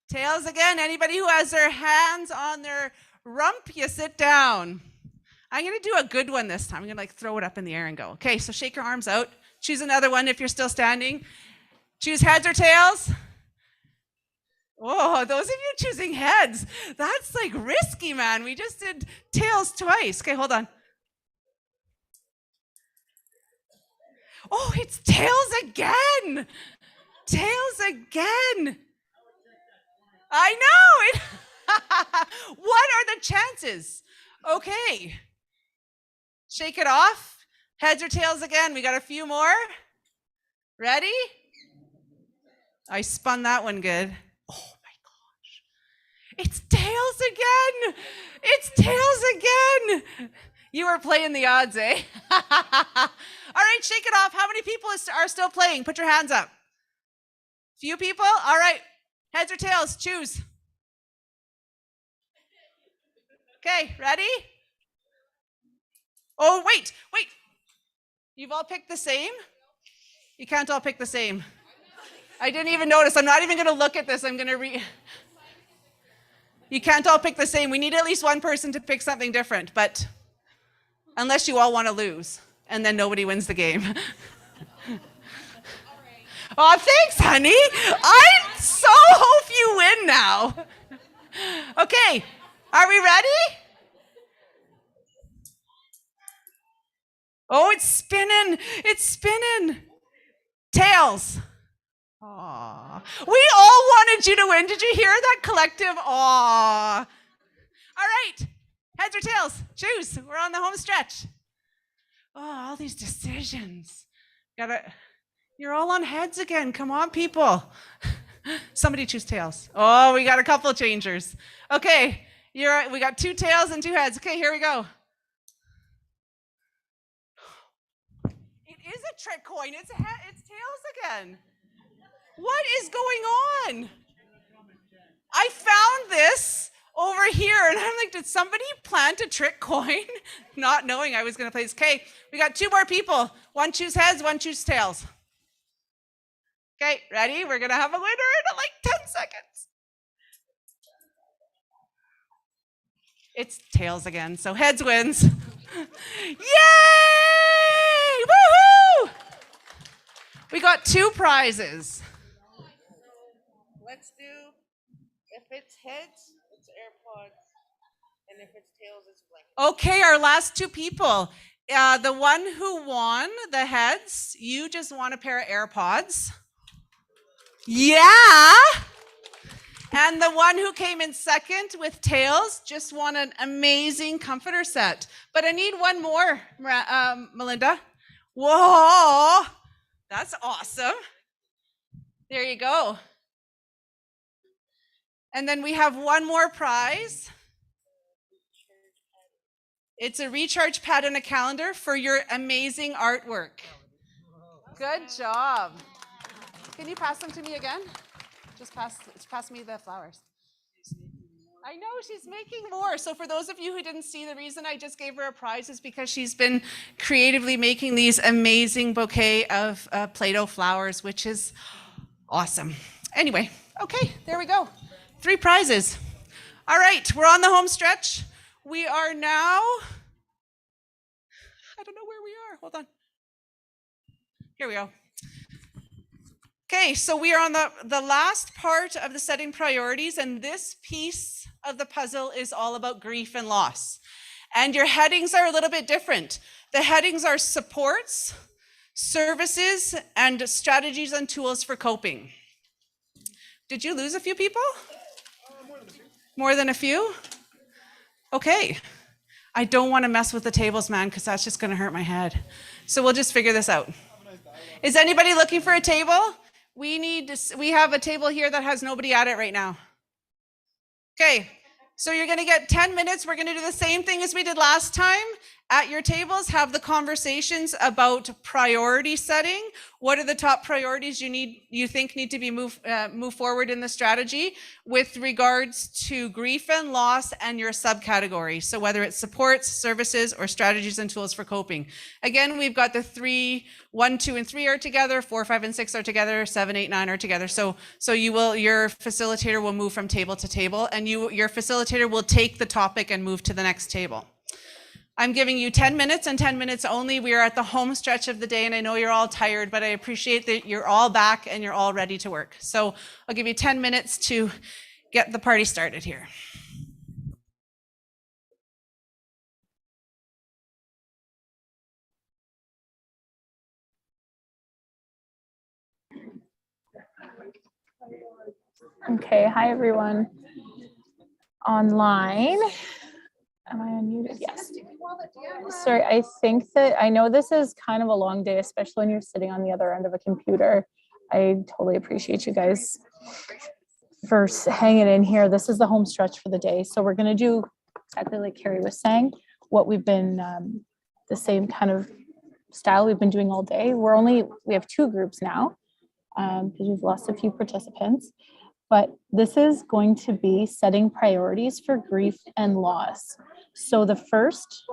Tails again. Anybody who has their hands on their rump, you sit down. I'm going to do a good one this time. I'm going to throw it up in the air and go. Okay, so shake your arms out. Choose another one if you're still standing. Choose heads or tails. Oh, those of you choosing heads, that's risky, man. We just did tails twice. Okay, hold on. Oh, it's tails again. Tails again. I know it. What are the chances? Okay. Shake it off. Heads or tails again. We got a few more. Ready? I spun that one good. Oh my gosh. It's tails again. It's tails again. You were playing the odds, eh? All right, shake it off. How many people are still playing? Put your hands up. Few people? All right. Heads or tails? Choose. Okay, ready? Oh, wait. You've all picked the same? You can't all pick the same. I didn't even notice. I'm not even going to look at this. I'm going to You can't all pick the same. We need at least one person to pick something different, but unless you all want to lose, and then nobody wins the game. Oh, thanks, honey. I so hope you win now. Okay, are we ready? Oh, it's spinning. It's spinning. Tails. Aww. We all wanted you to win. Did you hear that collective? Aww. All right. Heads or tails? Choose. We're on the home stretch. Oh, all these decisions. You're all on heads again. Come on, people. Somebody choose tails. Oh, we got a couple of changers. Okay. We got 2 tails and 2 heads. Okay, here we go. It is a trick coin. It's tails again. What is going on? I found this over here and I'm like, did somebody plant a trick coin? Not knowing I was going to play this. Okay, we got 2 more people. One choose heads, one choose tails. Okay, ready? We're going to have a winner in 10 seconds. It's tails again, so heads wins. Yay! Woohoo! We got 2 prizes. Let's do, if it's heads, it's AirPods, and if it's tails, it's blanket. Okay, our last 2 people. The one who won the heads, you just want a pair of AirPods. Yeah! And the one who came in second with tails just won an amazing comforter set. But I need one more, Melinda. Whoa! That's awesome. There you go. And then we have one more prize. It's a recharge pad and a calendar for your amazing artwork. Good job. Can you pass them to me again? Just pass me the flowers. I know she's making more. So for those of you who didn't see, the reason I just gave her a prize is because she's been creatively making these amazing bouquet of Play-Doh flowers, which is awesome. Anyway, okay, there we go. 3 prizes. All right, we're on the home stretch. We are now, I don't know where we are. Hold on. Here we go. Okay, so we are on the last part of the setting priorities, and this piece of the puzzle is all about grief and loss. And your headings are a little bit different. The headings are supports, services, and strategies and tools for coping. Did you lose a few people? More than a few? Okay. I don't want to mess with the tables, man, because that's just going to hurt my head. So we'll just figure this out. Is anybody looking for a table? We have a table here that has nobody at it right now. Okay, so you're going to get 10 minutes. We're going to do the same thing as we did last time. At your tables, have the conversations about priority setting. What are the top priorities you think need to be move forward in the strategy with regards to grief and loss and your subcategory? So whether it's supports, services, or strategies and tools for coping. Again, we've got the 3, 1, 2, and 3 are together, 4, 5, and 6 are together, 7, 8, 9 are together. So your facilitator will move from table to table, and your facilitator will take the topic and move to the next table. I'm giving you 10 minutes and 10 minutes only. We are at the home stretch of the day, and I know you're all tired, but I appreciate that you're all back and you're all ready to work. So I'll give you 10 minutes to get the party started here. Okay, hi everyone. Online. Am I unmuted? Yes. Sorry, I know this is kind of a long day, especially when you're sitting on the other end of a computer. I totally appreciate you guys for hanging in here. This is the home stretch for the day. So we're going to do exactly like Carrie was saying, what we've been, the same kind of style we've been doing all day. We have 2 groups now because we've lost a few participants. But this is going to be setting priorities for grief and loss. So the first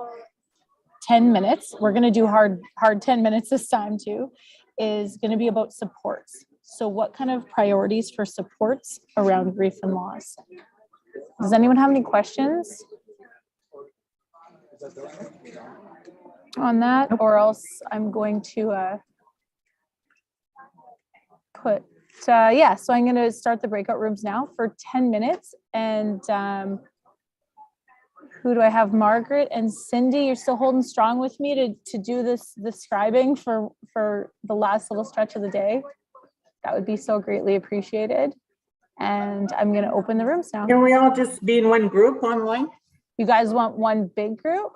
10 minutes, we're going to do hard 10 minutes this time too, is going to be about supports. So what kind of priorities for supports around grief and loss? Does anyone have any questions on that? Or else I'm going to put so I'm going to start the breakout rooms now for 10 minutes. And who do I have? Margaret and Cindy, you're still holding strong with me to do the scribing for the last little stretch of the day. That would be so greatly appreciated. And I'm going to open the rooms now. Can we all just be in one group online? You guys want one big group?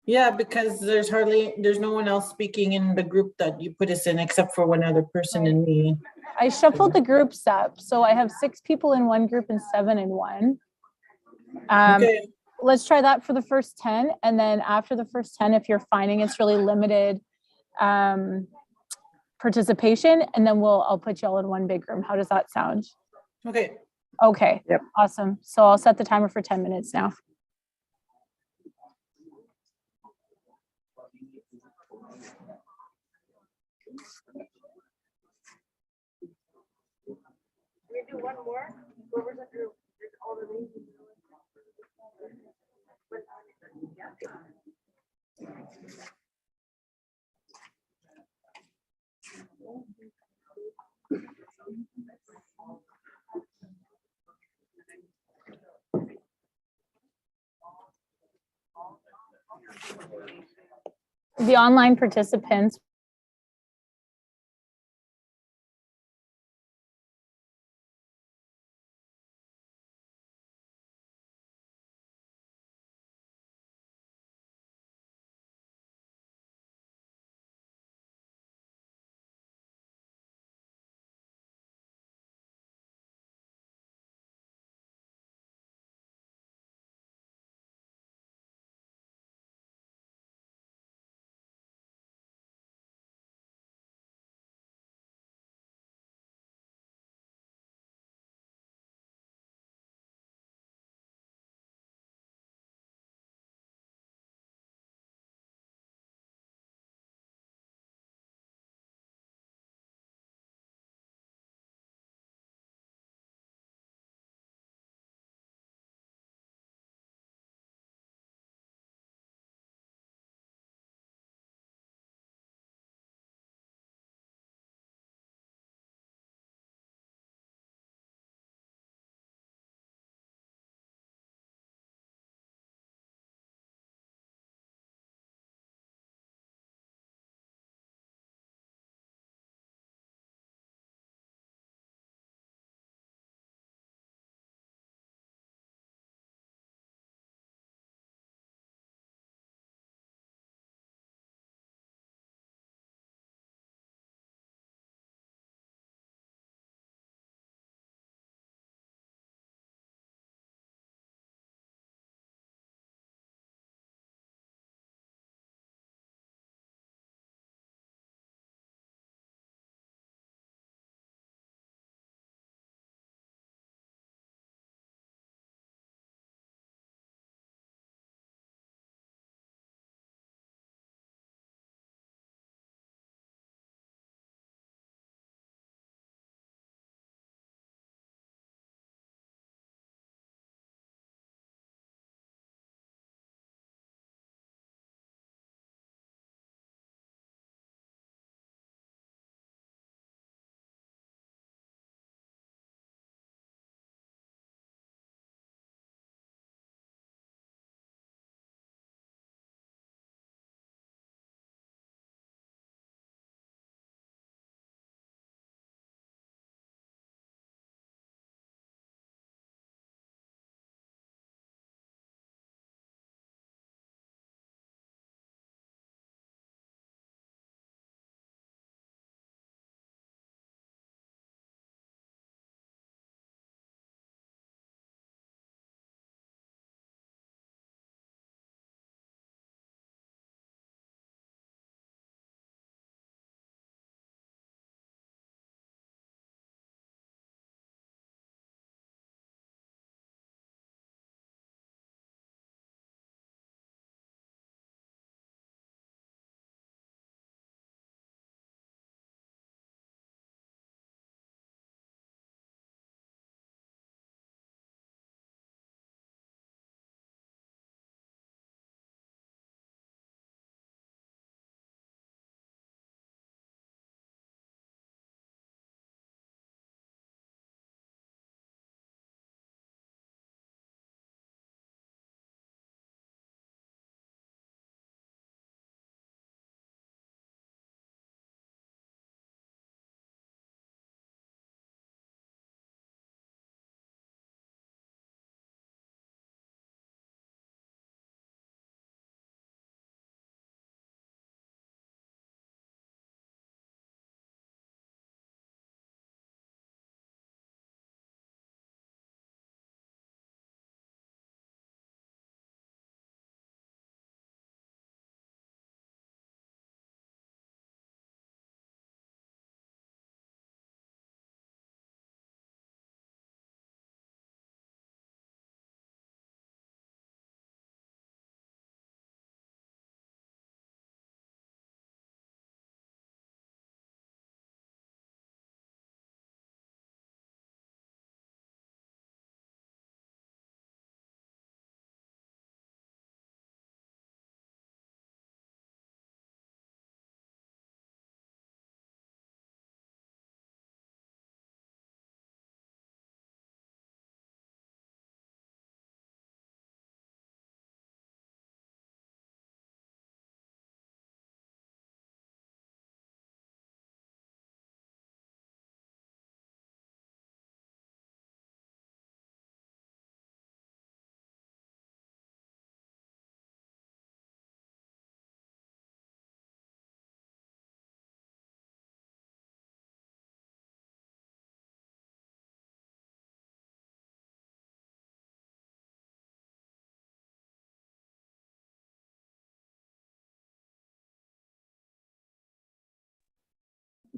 Yeah, because there's no one else speaking in the group that you put us in except for one other person and me. I shuffled the groups up. So I have 6 people in one group and 7 in one. Okay. Let's try that for the first 10. And then after the first 10, if you're finding it's really limited participation, and then I'll put you all in one big room. How does that sound? Okay. Okay. Yep. Awesome. So I'll set the timer for 10 minutes now. We do one more. Whoever's a group, all the names. The online participants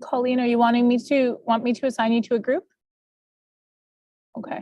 Colleen, are you want me to assign you to a group? Okay.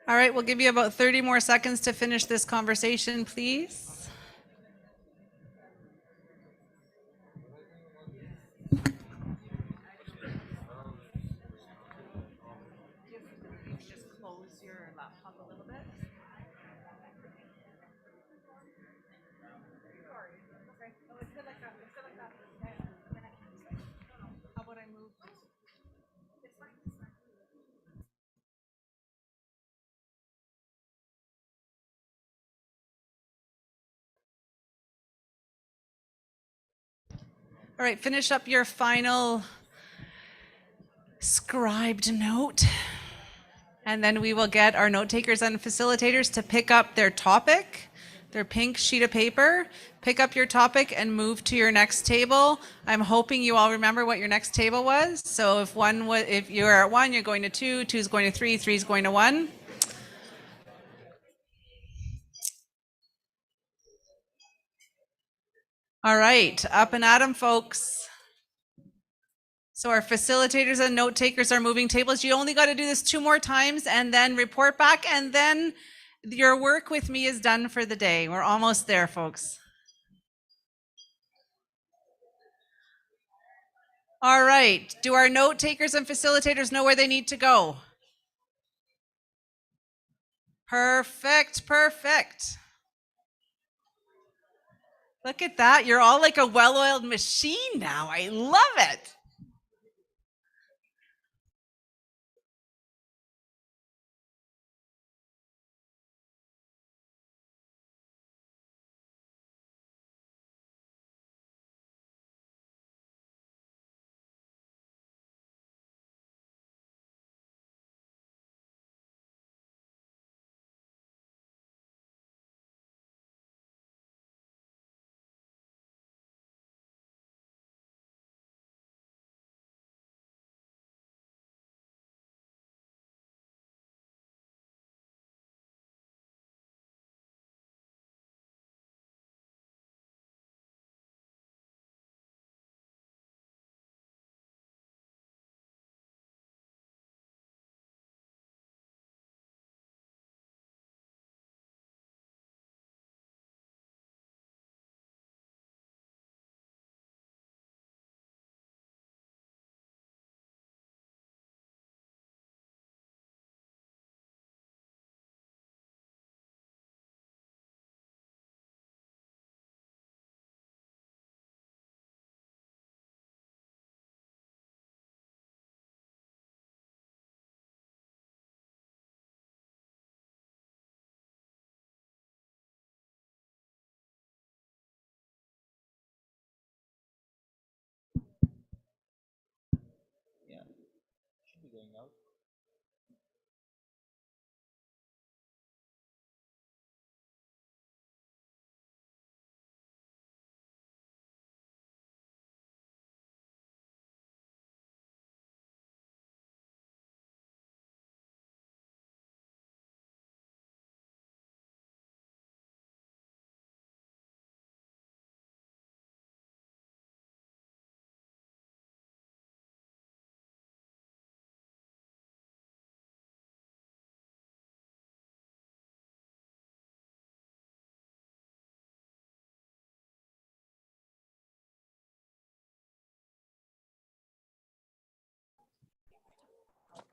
All right, we'll give you about 30 more seconds to finish this conversation, please. Just close your laptop a little bit. How about I move? All right, finish up your final scribed note. And then we will get our note takers and facilitators to pick up their topic, their pink sheet of paper, pick up your topic and move to your next table. I'm hoping you all remember what your next table was. So if you're at 1, you're going to 2, 2 is going to 3, 3 is going to 1. All right, up and at 'em, folks. So our facilitators and note takers are moving tables. You only got to do this 2 more times and then report back, and then your work with me is done for the day. We're almost there, folks. All right, do our note takers and facilitators know where they need to go? Perfect, perfect. Look at that, you're all like a well-oiled machine now. I love it.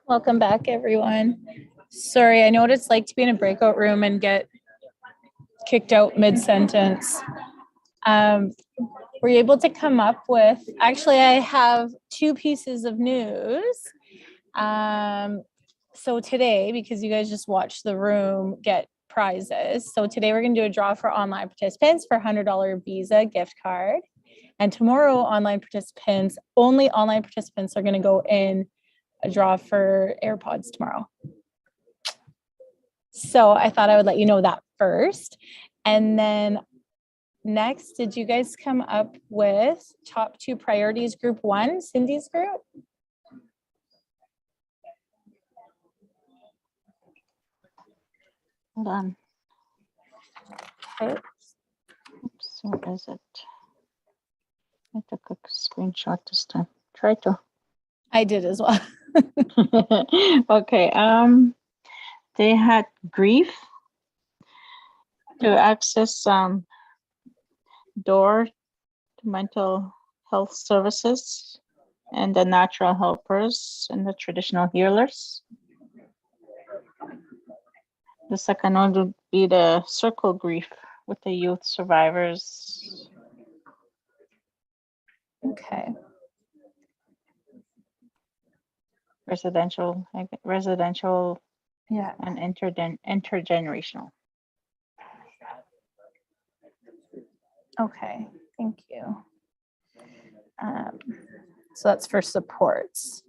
Welcome back, everyone. Sorry, I know what it's like to be in a breakout room and get kicked out mid-sentence. Were you able to come up with, actually, I have two pieces of news. So today, because you guys just watched the room get prizes. So today we're gonna do a draw for online participants for $100 Visa gift card. And tomorrow, online participants, only online participants are gonna go in a draw for AirPods tomorrow. So I thought I would let you know that first. And then next, did you guys come up with top 2 priorities group 1, Cindy's group? Hold on. Okay. Oops, where is it? I took a screenshot this time. Try to. I did as well. Okay. They had grief to access door to mental health services and the natural helpers and the traditional healers. The second one would be the circle grief with the youth survivors. Okay. Residential, yeah, and intergenerational. Okay, thank you. So that's for supports.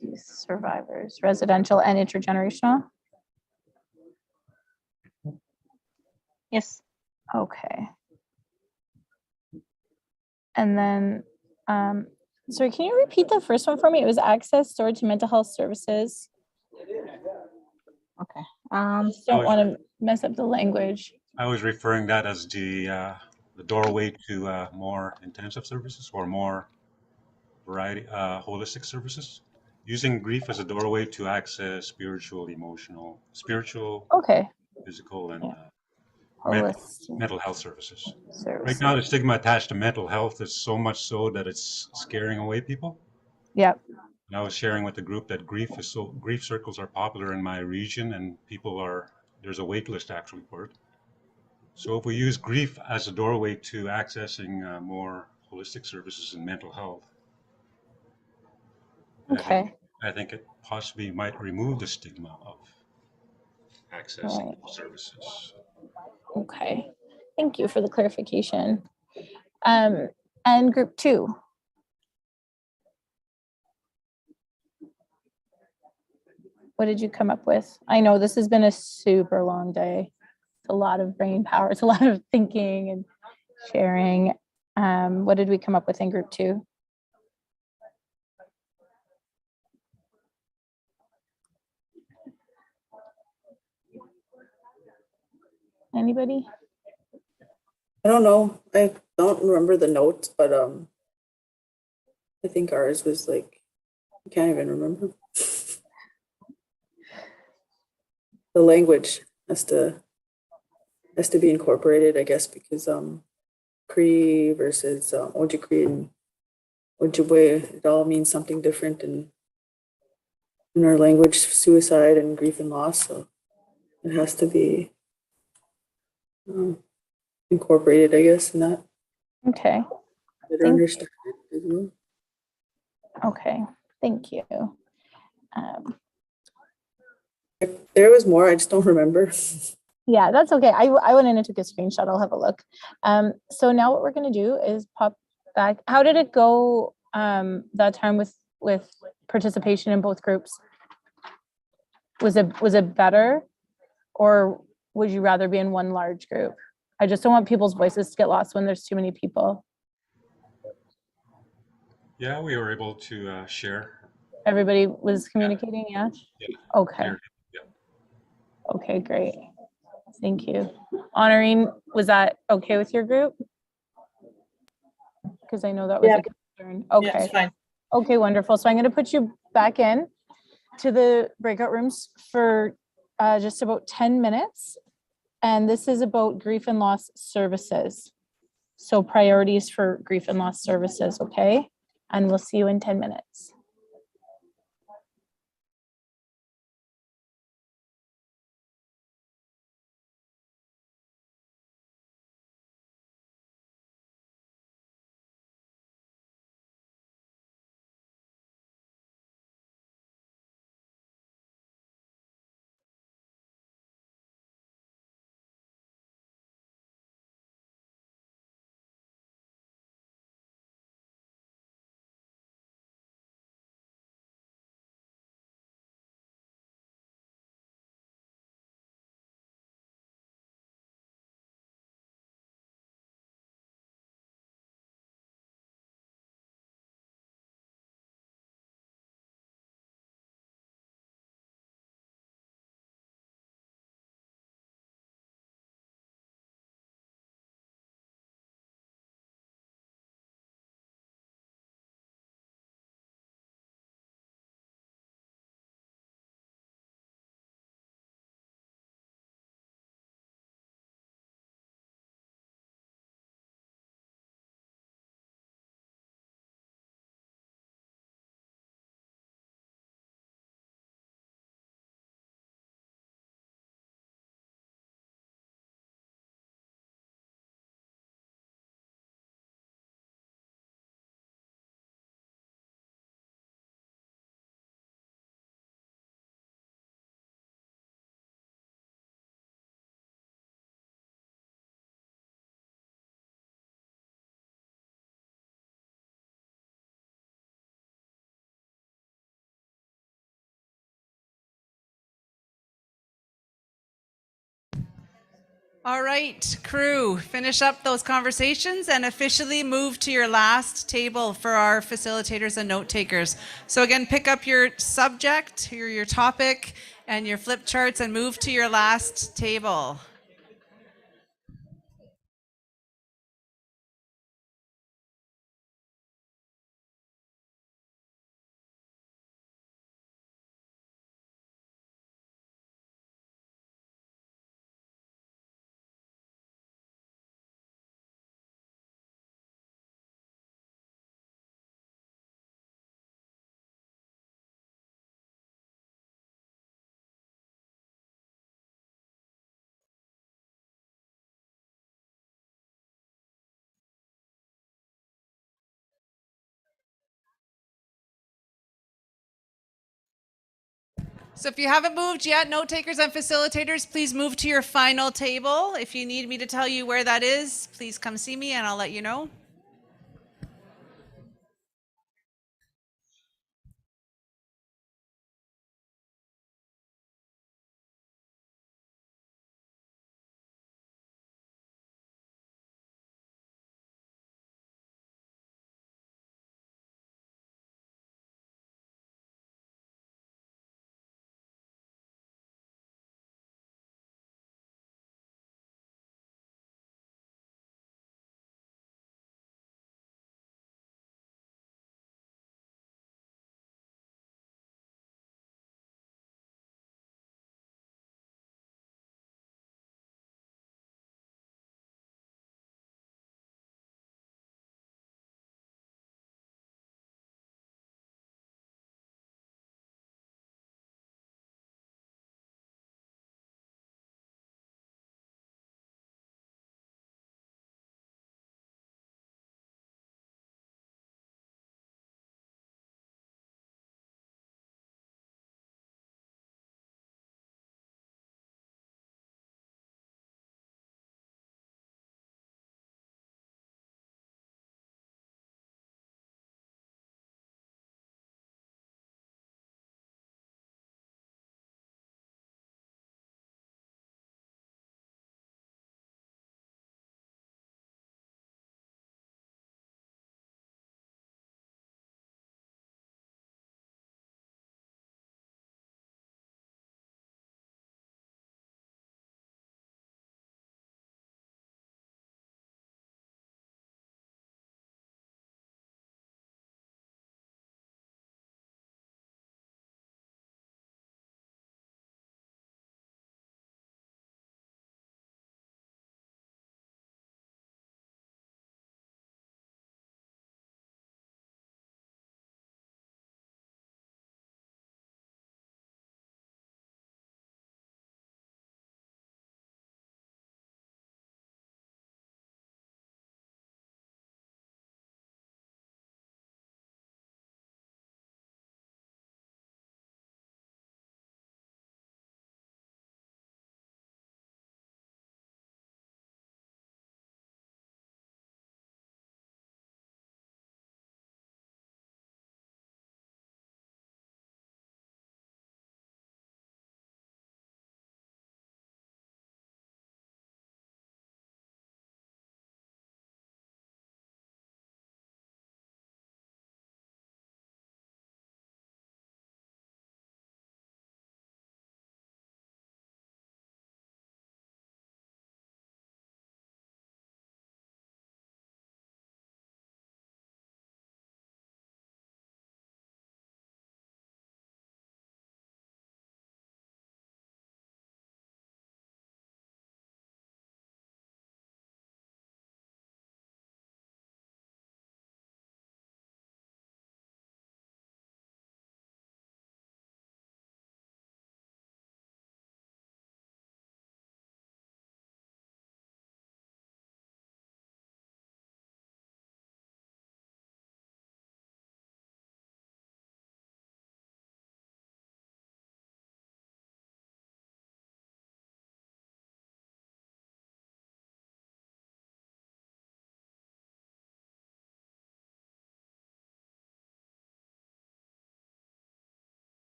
Youth survivors, residential and intergenerational? Yes. Okay. And then, sorry, can you repeat the first one for me? It was access storage to mental health services. Okay. Just don't want to mess up the language. I was referring that as the doorway to more intensive services or more variety, holistic services. Using grief as a doorway to access spiritual, okay, physical, and holistic mental health services. services. Right now, the stigma attached to mental health is so much so that it's scaring away people. Yep. And I was sharing with the group that grief circles are popular in my region, and there's a wait list actually for it. So if we use grief as a doorway to accessing more holistic services in mental health, okay, I think it possibly might remove the stigma of accessing services. Okay, thank you for the clarification. And group 2. What did you come up with? I know this has been a super long day. It's a lot of brain power. It's a lot of thinking and sharing. What did we come up with in group 2? Anybody? I don't know. I don't remember the notes, but I think ours was like, I can't even remember. The language has to be incorporated, I guess, because Cree versus Ojibwe and Ojibwe, it all means something different in our language, suicide and grief and loss. So it has to be incorporated, I guess, in that. Okay. Better understand it as well. Okay, thank you. There was more, I just don't remember. Yeah, that's okay. I went in and took a screenshot. I'll have a look. So now what we're going to do is pop back. How did it go that time with with participation in both groups? Was it better, or would you rather be in one large group? I just don't want people's voices to get lost when there's too many people. Yeah, we were able to share. Everybody was communicating, yeah? Yeah. Okay. Clear. Yeah. Okay, great. Thank you. Honoring, was that okay with your group? Because I know that was a concern. Yeah, Okay. it's fine. Okay, wonderful. So I'm going to put you back in to the breakout rooms for just about 10 minutes. And this is about grief and loss services. So priorities for grief and loss services, okay? And we'll see you in 10 minutes. All right, crew, finish up those conversations and officially move to your last table for our facilitators and note takers. So again, pick up your subject, your topic, and your flip charts and move to your last table. So if you haven't moved yet, note takers and facilitators, please move to your final table. If you need me to tell you where that is, please come see me and I'll let you know.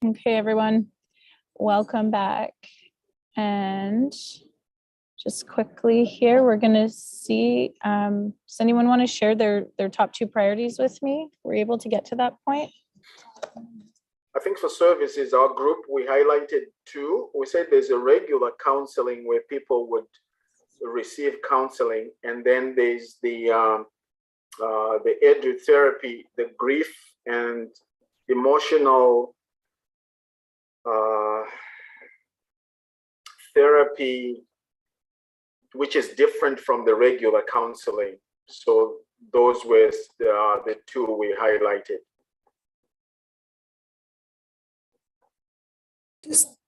Okay, everyone, welcome back. And just quickly here, we're gonna see, does anyone want to share their top 2 priorities with me? Were you able to get to that point? I think for services, our group, we highlighted 2. We said there's a regular counseling where people would receive counseling, and then there's the edu therapy, the grief and emotional therapy, which is different from the regular counseling. So those were the 2 we highlighted.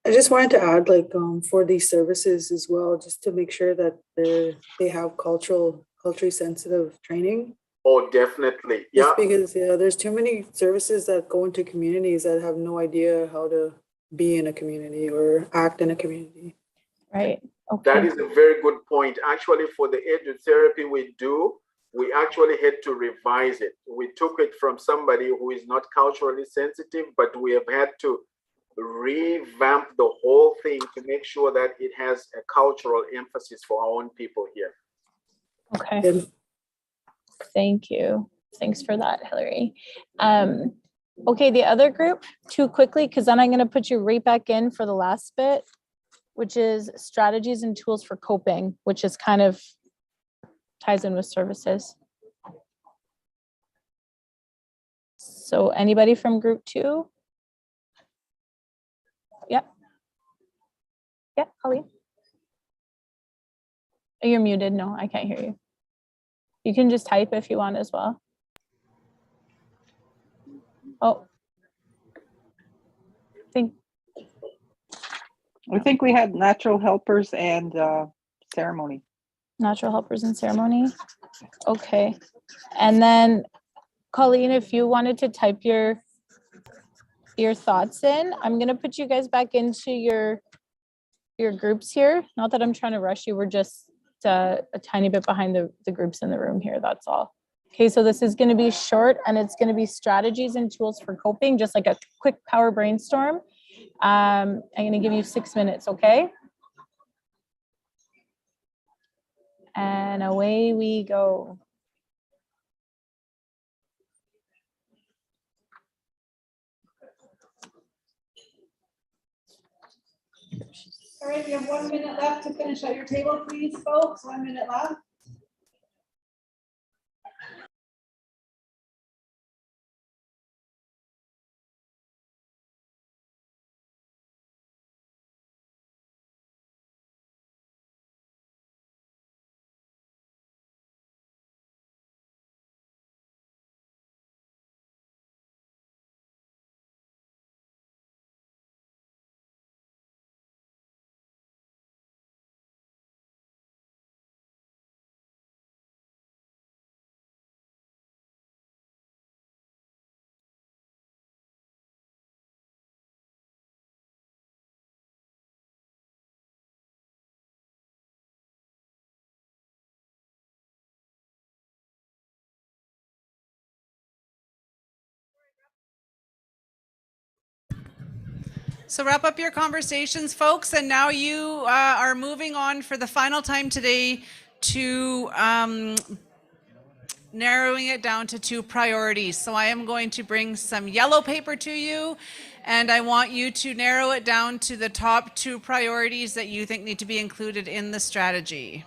I just wanted to add, like, for these services as well, just to make sure that they have culturally sensitive training. Oh, definitely. Yeah. Just because there's too many services that go into communities that have no idea how to be in a community or act in a community. Right. Okay. That is a very good point. Actually, for the edu therapy we actually had to revise it. We took it from somebody who is not culturally sensitive, but we have had to revamp the whole thing to make sure that it has a cultural emphasis for our own people here. Okay. Thank you. Thanks for that, Hillary. Okay, the other group, too quickly, because then I'm going to put you right back in for the last bit, which is strategies and tools for coping, which is kind of ties in with services. So anybody from group 2? Yep. Yeah, Colleen. Oh, you're muted. No, I can't hear you. You can just type if you want as well. Oh. I think we had natural helpers and ceremony. Natural helpers and ceremony. Okay. And then Colleen, if you wanted to type your thoughts in, I'm going to put you guys back into your groups here. Not that I'm trying to rush you. We're just a tiny bit behind the groups in the room here. That's all. Okay, so this is going to be short and it's going to be strategies and tools for coping, just like a quick power brainstorm. I'm going to give you 6 minutes, okay? And away we go. All right, we have 1 minute left to finish at your table, please, folks. 1 minute left. So wrap up your conversations, folks, and now you are moving on for the final time today to narrowing it down to 2 priorities. So I am going to bring some yellow paper to you, and I want you to narrow it down to the top 2 priorities that you think need to be included in the strategy.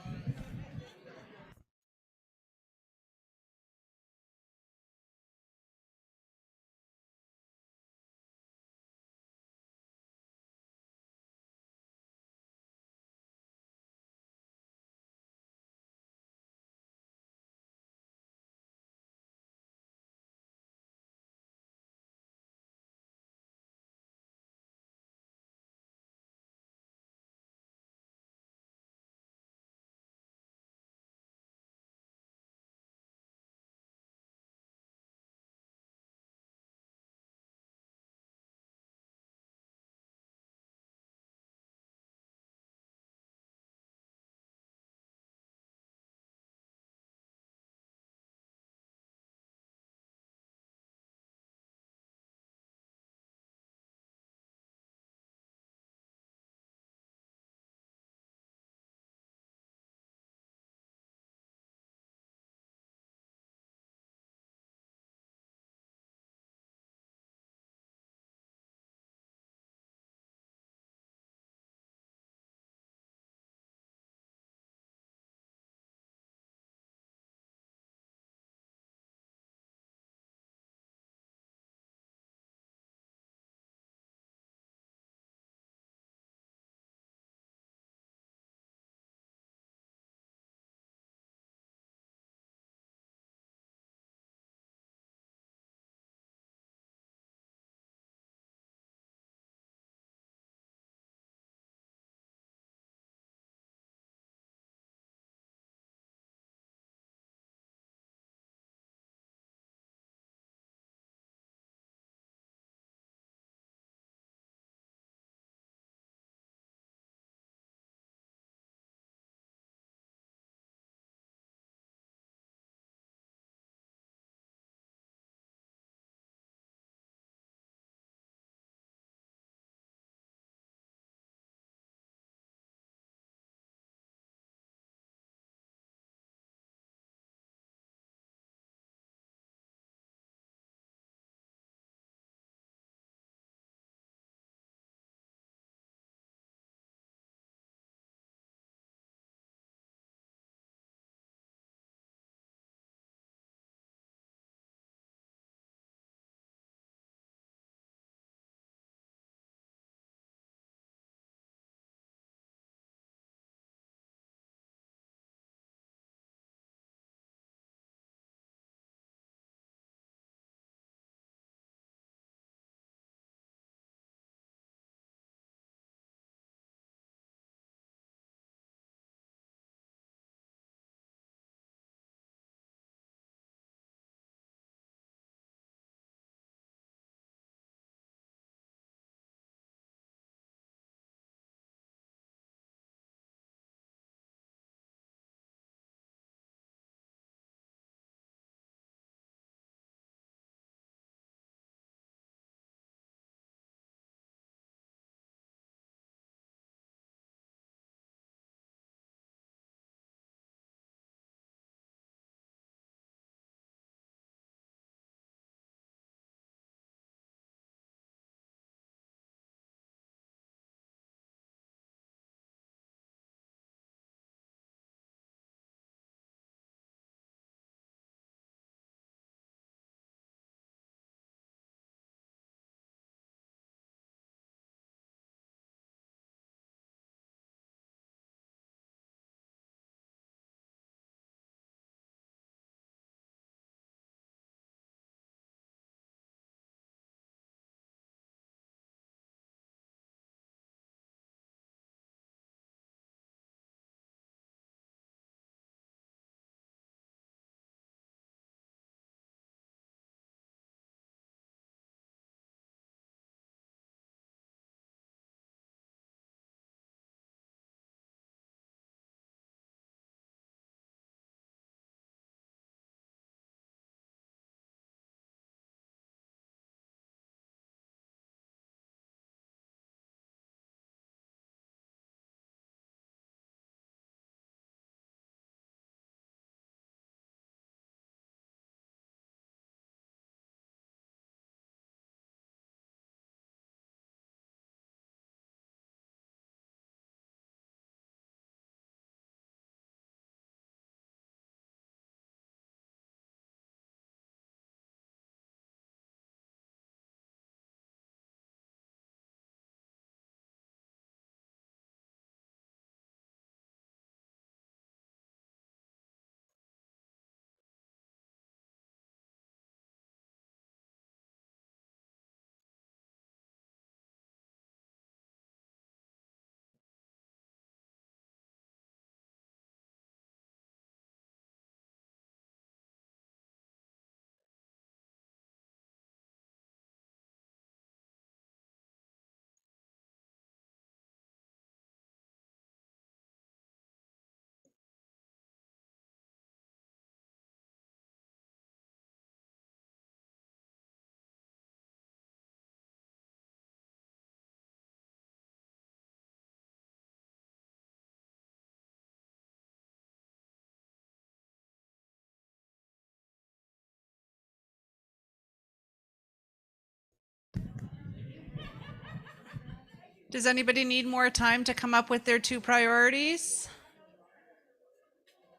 Does anybody need more time to come up with their 2 priorities?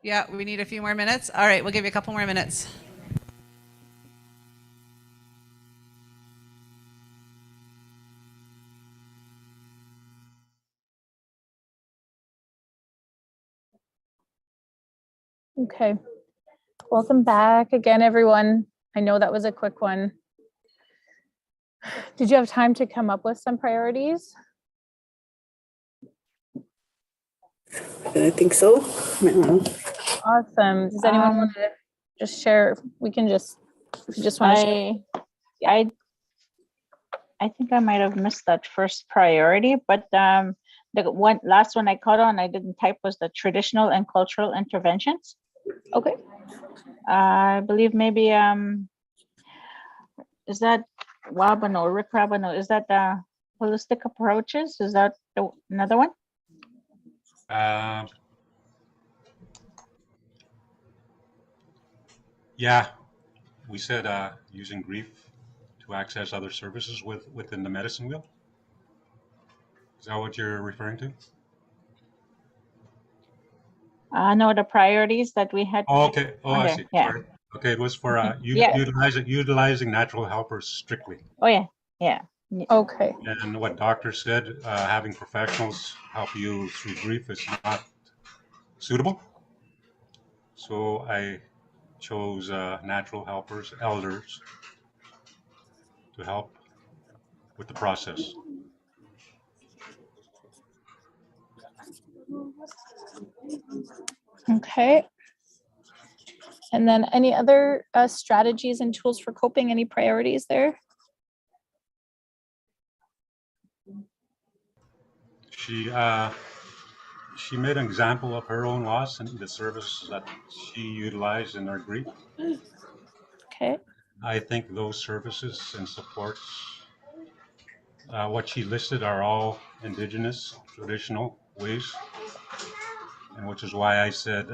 Yeah, we need a few more minutes. All right, we'll give you a couple more minutes. Okay. Welcome back again, everyone. I know that was a quick one. Did you have time to come up with some priorities? I think so. I don't know. Awesome. Does anyone want to just share? We can just, if you just want to share. I think I might have missed that first priority, but the last one I caught on, I didn't type, was the traditional and cultural interventions. Okay. I believe maybe is that Wabano, Rick Rabano, is that the holistic approaches? Is that another one? Yeah, we said using grief to access other services within the medicine wheel. Is that what you're referring to? No, the priorities that we had. Oh, okay. Oh, I there. see. Yeah. Sorry. Okay, it was for Yeah. utilizing natural helpers strictly. Oh yeah, yeah. Okay. And what doctor said, having professionals help you through grief is not suitable. So I chose natural helpers, elders, to help with the process. Okay. And then any other strategies and tools for coping? Any priorities there? She made an example of her own loss and the services that she utilized in her grief. Okay. I think those services and supports, what she listed, are all Indigenous, traditional ways, and which is why I said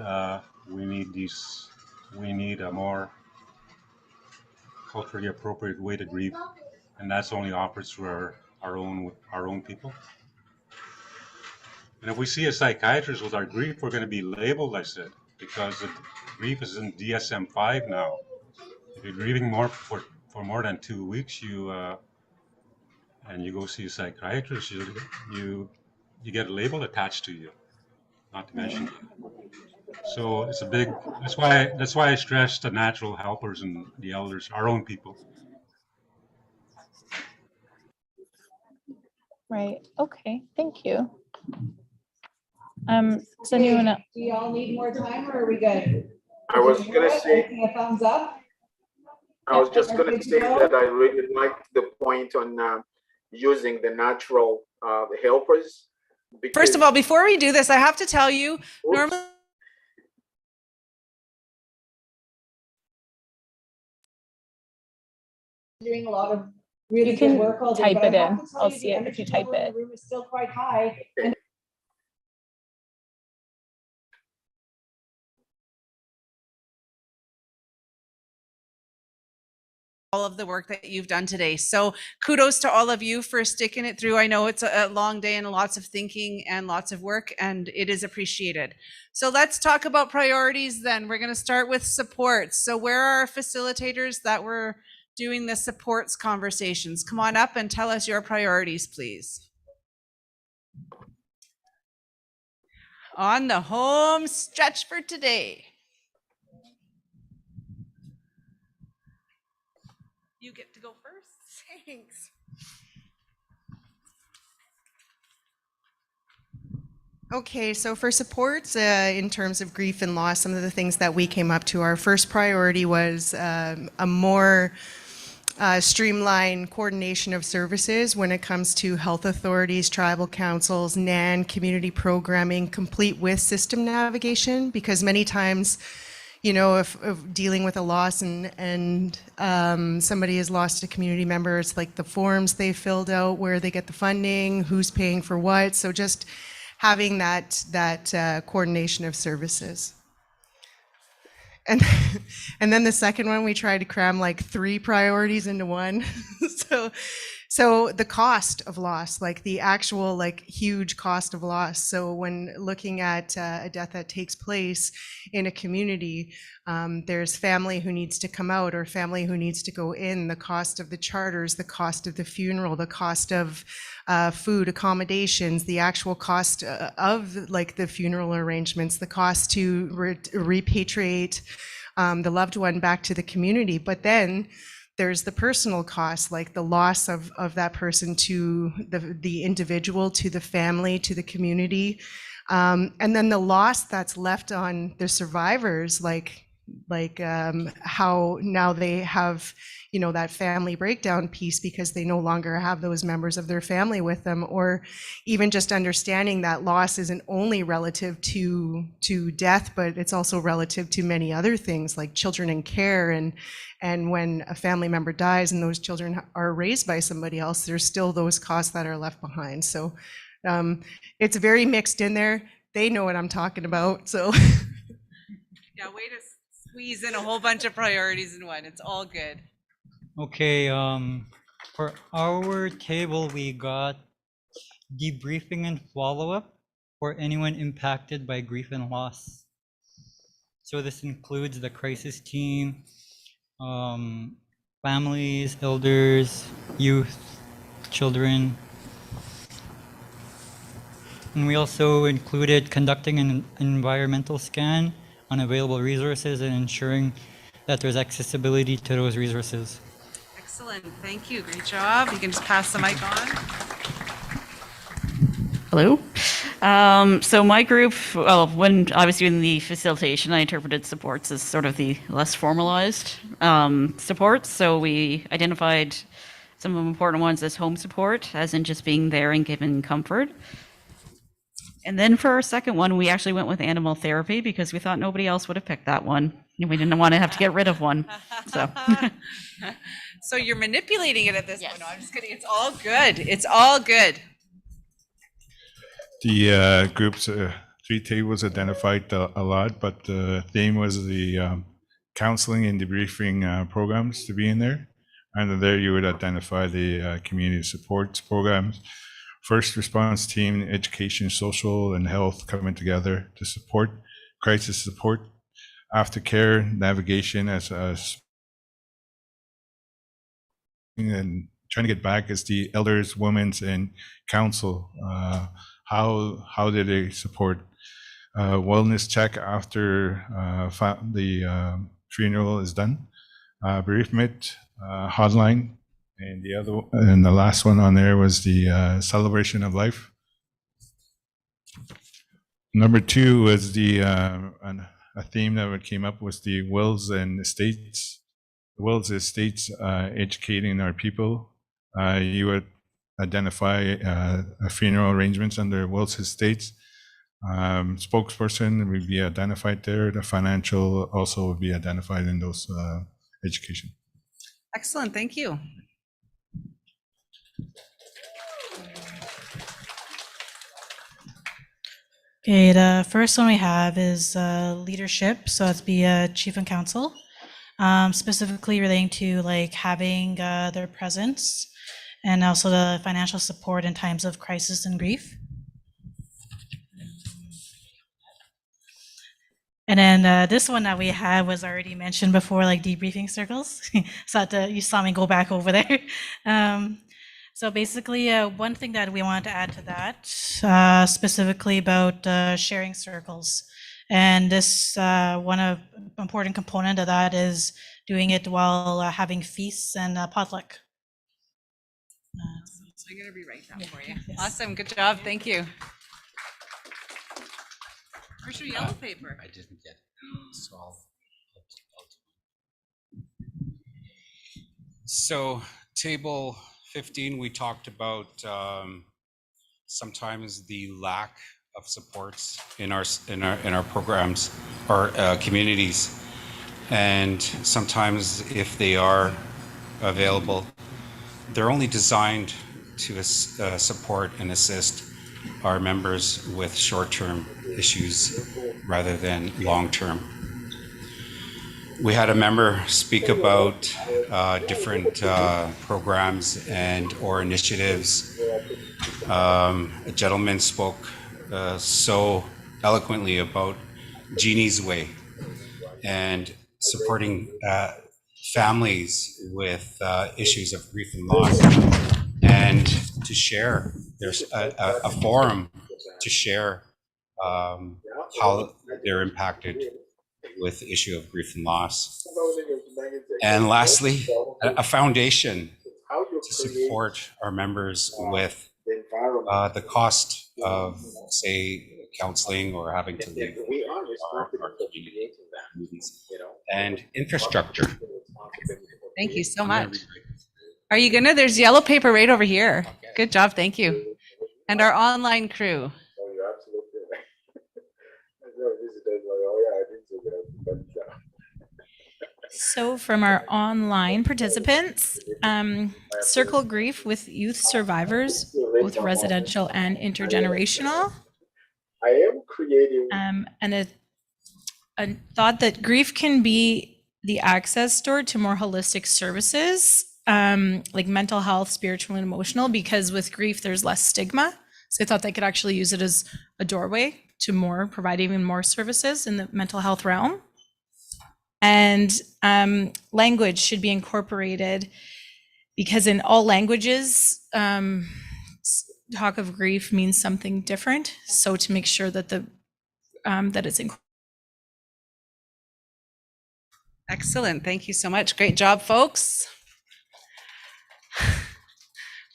we need a more culturally appropriate way to grieve, and that's only offered through our own people. And if we see a psychiatrist with our grief, we're going to be labeled, I said, because the grief is in DSM-5 now. If you're grieving for more than 2 weeks, and you go see a psychiatrist, you get a label attached to you, not to mention. So it's a big. That's why I stress the natural helpers and the elders, our own people. Right. Okay. Thank you. Does anyone else? Do y'all need more time or are we good? I was going to say, a thumbs up. I was just going to say that I really liked the point on using the natural helpers. First of all, before we do this, I have to tell you, normally doing a lot of really You can good work all day. type but it I have in. to tell I'll you, see the it if you energy type level in it. the room is still quite high. And all of the work that you've done today. So kudos to all of you for sticking it through. I know it's a long day and lots of thinking and lots of work, and it is appreciated. So let's talk about priorities then. We're going to start with supports. So where are our facilitators that were doing the supports conversations? Come on up and tell us your priorities, please. On the home stretch for today. You get to go first. Thanks. Okay, so for supports in terms of grief and loss, some of the things that we came up to, our first priority was a more streamlined coordination of services when it comes to health authorities, tribal councils, NAN, community programming, complete with system navigation, because many times, you know, if dealing with a loss and somebody has lost a community member, it's like the forms they filled out, where they get the funding, who's paying for what. So just having that coordination of services. And then the second one, we tried to cram like 3 priorities into one. So the cost of loss, like the actual huge cost of loss. So when looking at a death that takes place in a community, there's family who needs to come out or family who needs to go in, the cost of the charters, the cost of the funeral, the cost of food, accommodations, the actual cost of the funeral arrangements, the cost to repatriate the loved one back to the community. But then there's the personal cost, like the loss of that person to the individual, to the family, to the community. And then the loss that's left on the survivors, how now they have, that family breakdown piece because they no longer have those members of their family with them, or even just understanding that loss isn't only relative to death, but it's also relative to many other things like children in care. And when a family member dies and those children are raised by somebody else, there's still those costs that are left behind. So it's very mixed in there. They know what I'm talking about, so. Yeah, way to squeeze in a whole bunch of priorities in one. It's all good. Okay, for our table, we got debriefing and follow-up for anyone impacted by grief and loss. So this includes the crisis team, families, elders, youth, children. And we also included conducting an environmental scan on available resources and ensuring that there's accessibility to those resources. Excellent, thank you, great job. You can just pass the mic on. Hello. So my group, well, when I was doing the facilitation, I interpreted supports as sort of the less formalized supports. So we identified some of the important ones as home support, as in just being there and giving comfort. And then for our second one, we actually went with animal therapy because we thought nobody else would have picked that one. And we didn't want to have to get rid of one, so. So you're manipulating it at this point. No, I'm just kidding. It's all good. It's all good. The group's 3 tables identified a lot, but the theme was the counseling and debriefing programs to be in there. And there you would identify the community supports programs, first response team, education, social, and health coming together to support crisis support, aftercare, navigation as and trying to get back as the elders, women's, and council. How did they support wellness check after the funeral is done, bereavement hotline, and the last one on there was the celebration of life. Number 2 was a theme that came up was the wills and estates. The wills and estates educating our people. You would identify funeral arrangements under wills and estates. Spokesperson would be identified there. The financial also would be identified in those education. Excellent, thank you. Okay, the first one we have is leadership. So it's be chief and council, specifically relating to having their presence and also the financial support in times of crisis and grief. And then this one that we had was already mentioned before, debriefing circles. So you saw me go back over there. So basically, one thing that we wanted to add to that, specifically about sharing circles. And this important component of that is doing it while having feasts and potluck. So I'm going to rewrite that for you. Yes. Awesome, good job, thank you. Where's your yellow paper? I didn't get it. So table 15, we talked about sometimes the lack of supports in our programs or communities, and sometimes if they are available, they're only designed to support and assist our members with short-term issues rather than long-term. we had a member speak about different programs and or initiatives. A gentleman spoke so eloquently about Jeannie's Way and supporting families with issues of grief and loss, and to share. There's a forum to share how they're impacted with the issue of grief and loss. And lastly, a foundation to support our members with the cost of, say, counseling or having to leave our community and infrastructure. Thank you so much. Are you gonna? There's yellow paper right over here. Good job, thank you. And our online crew. So from our online participants, circle grief with youth survivors, both residential and intergenerational. I am creating And a thought that grief can be the access door to more holistic services, like mental health, spiritual and emotional, because with grief, there's less stigma. So I thought they could actually use it as a doorway to provide even more services in the mental health realm. And language should be incorporated because in all languages, talk of grief means something different. So to make sure that that it's incorporated. Excellent, thank you so much. Great job, folks.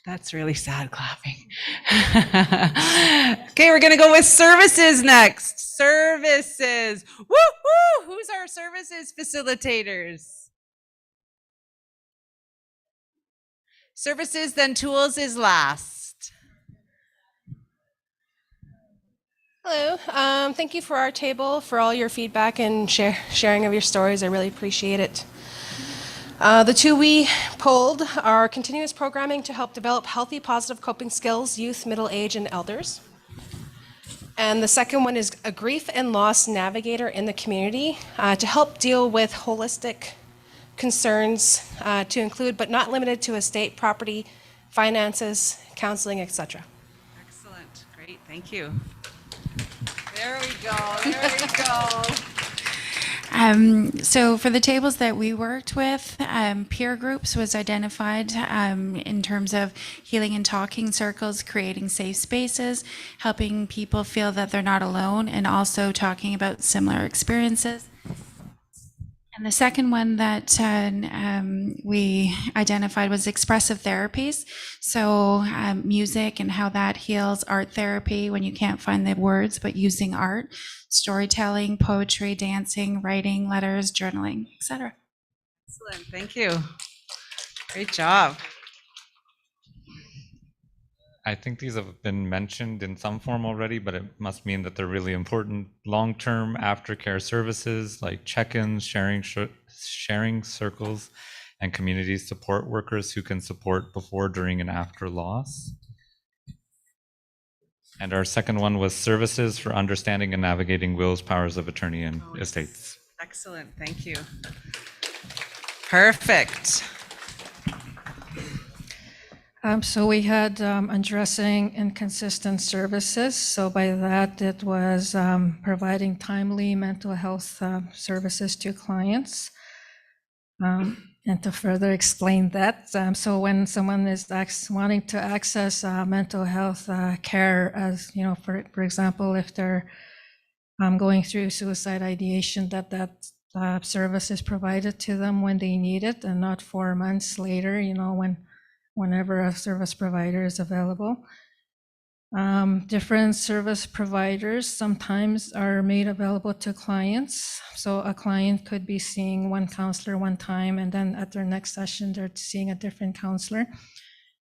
That's really sad clapping. Okay, we're gonna go with services next. Services. Woo-hoo! Who's our services facilitators? Services, then tools is last. Hello, thank you for our table, for all your feedback and sharing of your stories. I really appreciate it. The two we pulled are continuous programming to help develop healthy, positive coping skills, youth, middle age, and elders. And the second one is a grief and loss navigator in the community to help deal with holistic concerns to include, but not limited to, estate, property, finances, counseling, etc. Excellent, great, thank you. There we go, there we go. So for the tables that we worked with, peer groups was identified in terms of healing and talking circles, creating safe spaces, helping people feel that they're not alone, and also talking about similar experiences. And the second one that we identified was expressive therapies. So music and how that heals, art therapy when you can't find the words, but using art, storytelling, poetry, dancing, writing, letters, journaling, etc. Excellent, thank you. Great job. I think these have been mentioned in some form already, but it must mean that they're really important long-term aftercare services like check-ins, sharing circles, and community support workers who can support before, during, and after loss. And our second one was services for understanding and navigating wills, powers of attorney, and estates. Excellent, thank you. Perfect. So we had addressing inconsistent services. So by that, it was providing timely mental health services to clients. And to further explain that, so when someone is wanting to access mental health care, as you know, for example, if they're going through suicide ideation, that service is provided to them when they need it, and not 4 months later, you know, whenever a service provider is available. Different service providers sometimes are made available to clients. So a client could be seeing one counselor one time, and then at their next session, they're seeing a different counselor,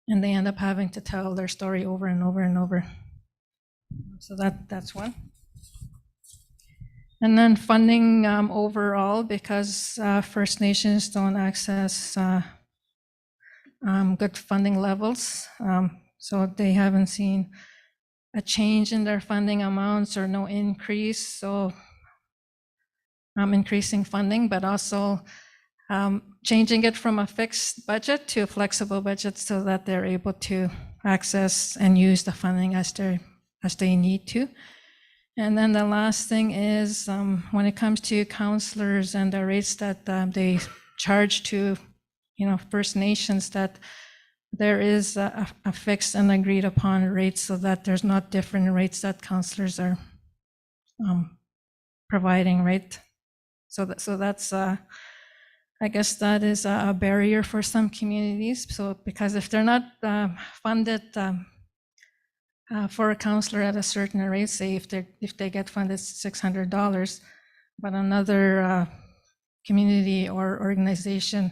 and they end up having to tell their story over and over and over. So that's one. And then funding overall, because First Nations don't access good funding levels. So they haven't seen a change in their funding amounts or no increase. So increasing funding, but also changing it from a fixed budget to a flexible budget so that they're able to access and use the funding as they need to. And then the last thing is when it comes to counselors and the rates that they charge to, First Nations, that there is a fixed and agreed upon rate so that there's not different rates that counselors are providing, right? So that's I guess that is a barrier for some communities. So because if they're not funded for a counselor at a certain rate, say if they get funded $600, but another community or organization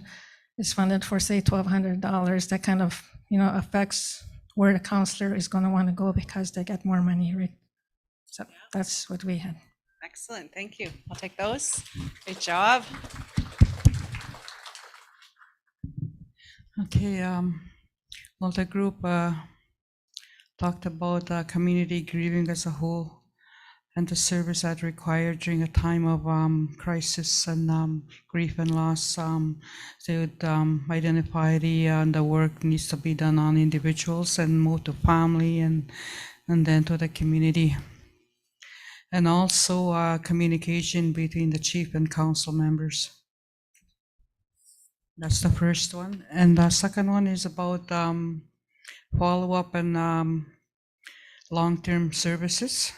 is funded for say $1,200, that kind of affects where the counselor is going to want to go because they get more money, right? So that's what we had. Excellent, thank you. I'll take those. Great job. Okay, well, the group talked about community grieving as a whole and the service that required during a time of crisis and grief and loss. They would identify the work needs to be done on individuals and move to family and then to the community. And also communication between the chief and council members. That's the first one. And the second one is about follow-up and long-term services,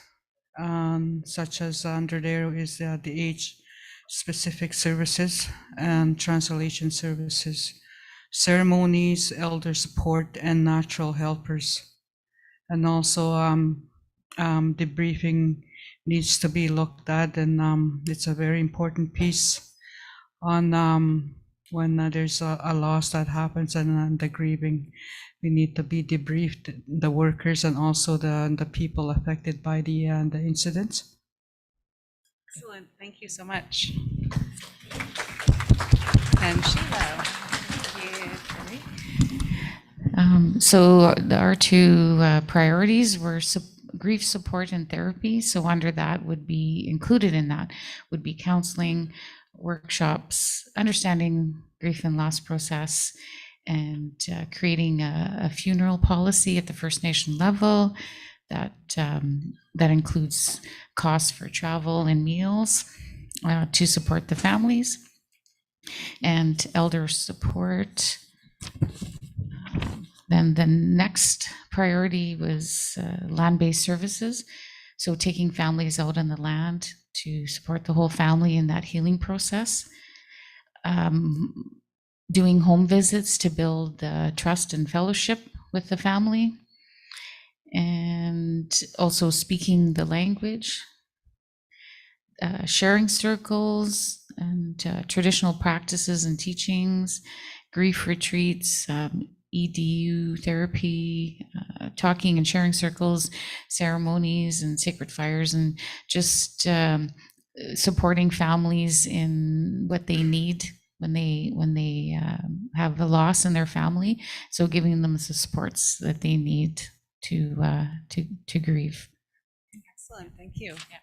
such as under there is the age-specific services and translation services, ceremonies, elder support, and natural helpers. And also debriefing needs to be looked at, and it's a very important piece on when there's a loss that happens and the grieving. We need to be debriefed, the workers and also the people affected by the incidents. Excellent, thank you so much. And Sheila. So our two priorities were grief support and therapy. So under that would be included in that would be counseling, workshops, understanding grief and loss process, and creating a funeral policy at the First Nation level that includes costs for travel and meals to support the families, and elder support. Then the next priority was land-based services. So taking families out on the land to support the whole family in that healing process. Doing home visits to build trust and fellowship with the family. And also speaking the language. Sharing circles and traditional practices and teachings, grief retreats, EDU therapy, talking and sharing circles, ceremonies and sacred fires, and just supporting families in what they need when they have a loss in their family. So giving them the supports that they need to grieve. Excellent, thank you. Yeah.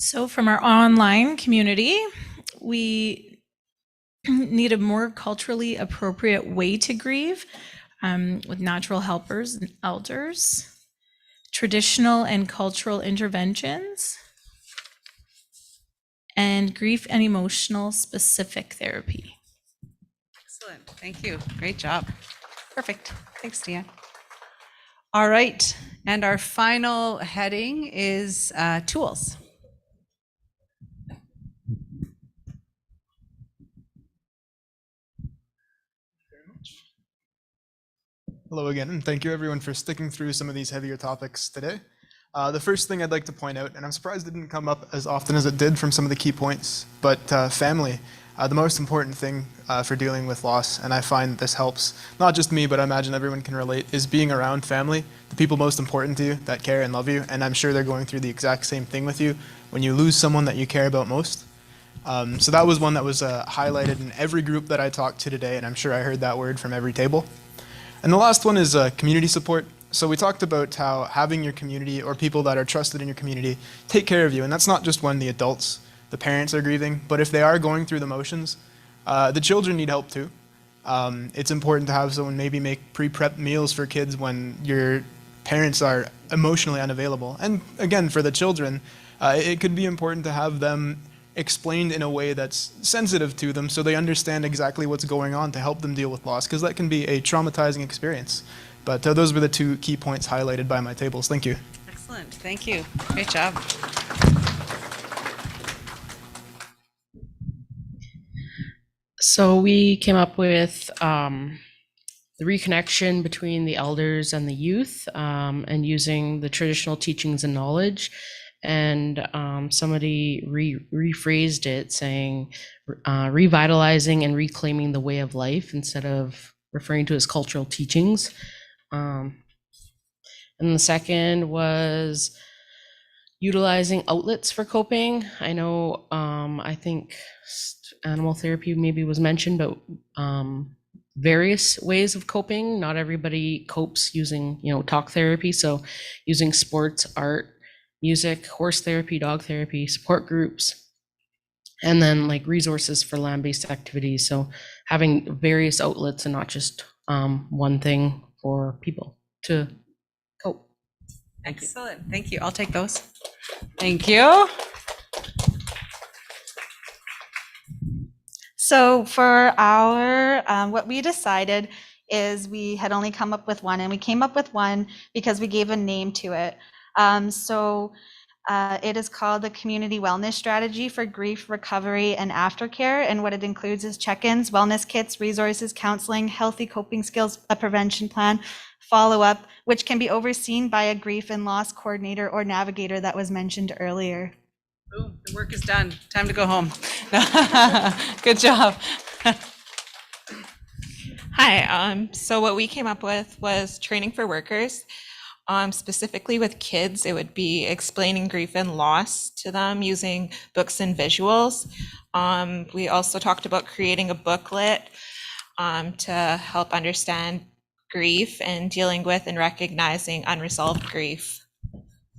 So from our online community, we need a more culturally appropriate way to grieve with natural helpers and elders, traditional and cultural interventions, and grief and emotional specific therapy. Excellent, thank you, great job. Perfect, thanks, Tia. All right, and our final heading is tools. Hello again, and thank you everyone for sticking through some of these heavier topics today. The first thing I'd like to point out, and I'm surprised it didn't come up as often as it did from some of the key points, but family, the most important thing for dealing with loss, and I find this helps, not just me, but I imagine everyone can relate, is being around family, the people most important to you that care and love you, and I'm sure they're going through the exact same thing with you when you lose someone that you care about most. So that was one that was highlighted in every group that I talked to today, and I'm sure I heard that word from every table. And the last one is community support. So we talked about how having your community or people that are trusted in your community take care of you. And that's not just when the adults, the parents are grieving, but if they are going through the motions, the children need help too. It's important to have someone maybe make pre-prep meals for kids when your parents are emotionally unavailable. And again, for the children, it could be important to have them explained in a way that's sensitive to them so they understand exactly what's going on to help them deal with loss, because that can be a traumatizing experience. But those were the two key points highlighted by my tables. Thank you. Excellent. Thank you. Great job. So we came up with the reconnection between the elders and the youth, and using the traditional teachings and knowledge. And somebody rephrased it saying revitalizing and reclaiming the way of life instead of referring to as cultural teachings. And the second was utilizing outlets for coping. I know, I think animal therapy maybe was mentioned, but various ways of coping. Not everybody copes using, talk therapy. So using sports, art, music, horse therapy, dog therapy, support groups, and then like resources for land-based activities. So having various outlets and not just one thing for people to cope. Excellent. Thank you. I'll take those. Thank you. So for our, what we decided is we had only come up with one, and we came up with one because we gave a name to it. It is called the Community Wellness Strategy for Grief Recovery and Aftercare. And what it includes is check-ins, wellness kits, resources, counseling, healthy coping skills, a prevention plan, follow-up, which can be overseen by a grief and loss coordinator or navigator that was mentioned earlier. Boom, the work is done. Time to go home. Good job. Hi, so what we came up with was training for workers. Specifically with kids, it would be explaining grief and loss to them using books and visuals. We also talked about creating a booklet to help understand grief and dealing with and recognizing unresolved grief.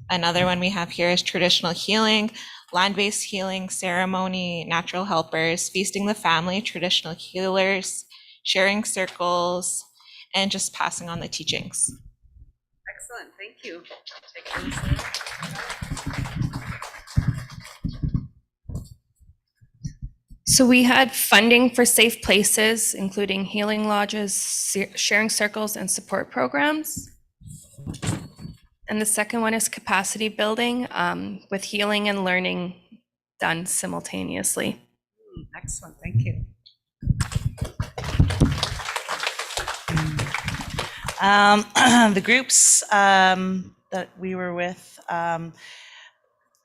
Another one we have here is traditional healing, land-based healing, ceremony, natural helpers, feasting the family, traditional healers, sharing circles, and just passing on the teachings. Excellent. Thank you. So we had funding for safe places, including healing lodges, sharing circles, and support programs. And the second one is capacity building, with healing and learning done simultaneously. Excellent. Thank you. The groups that we were with,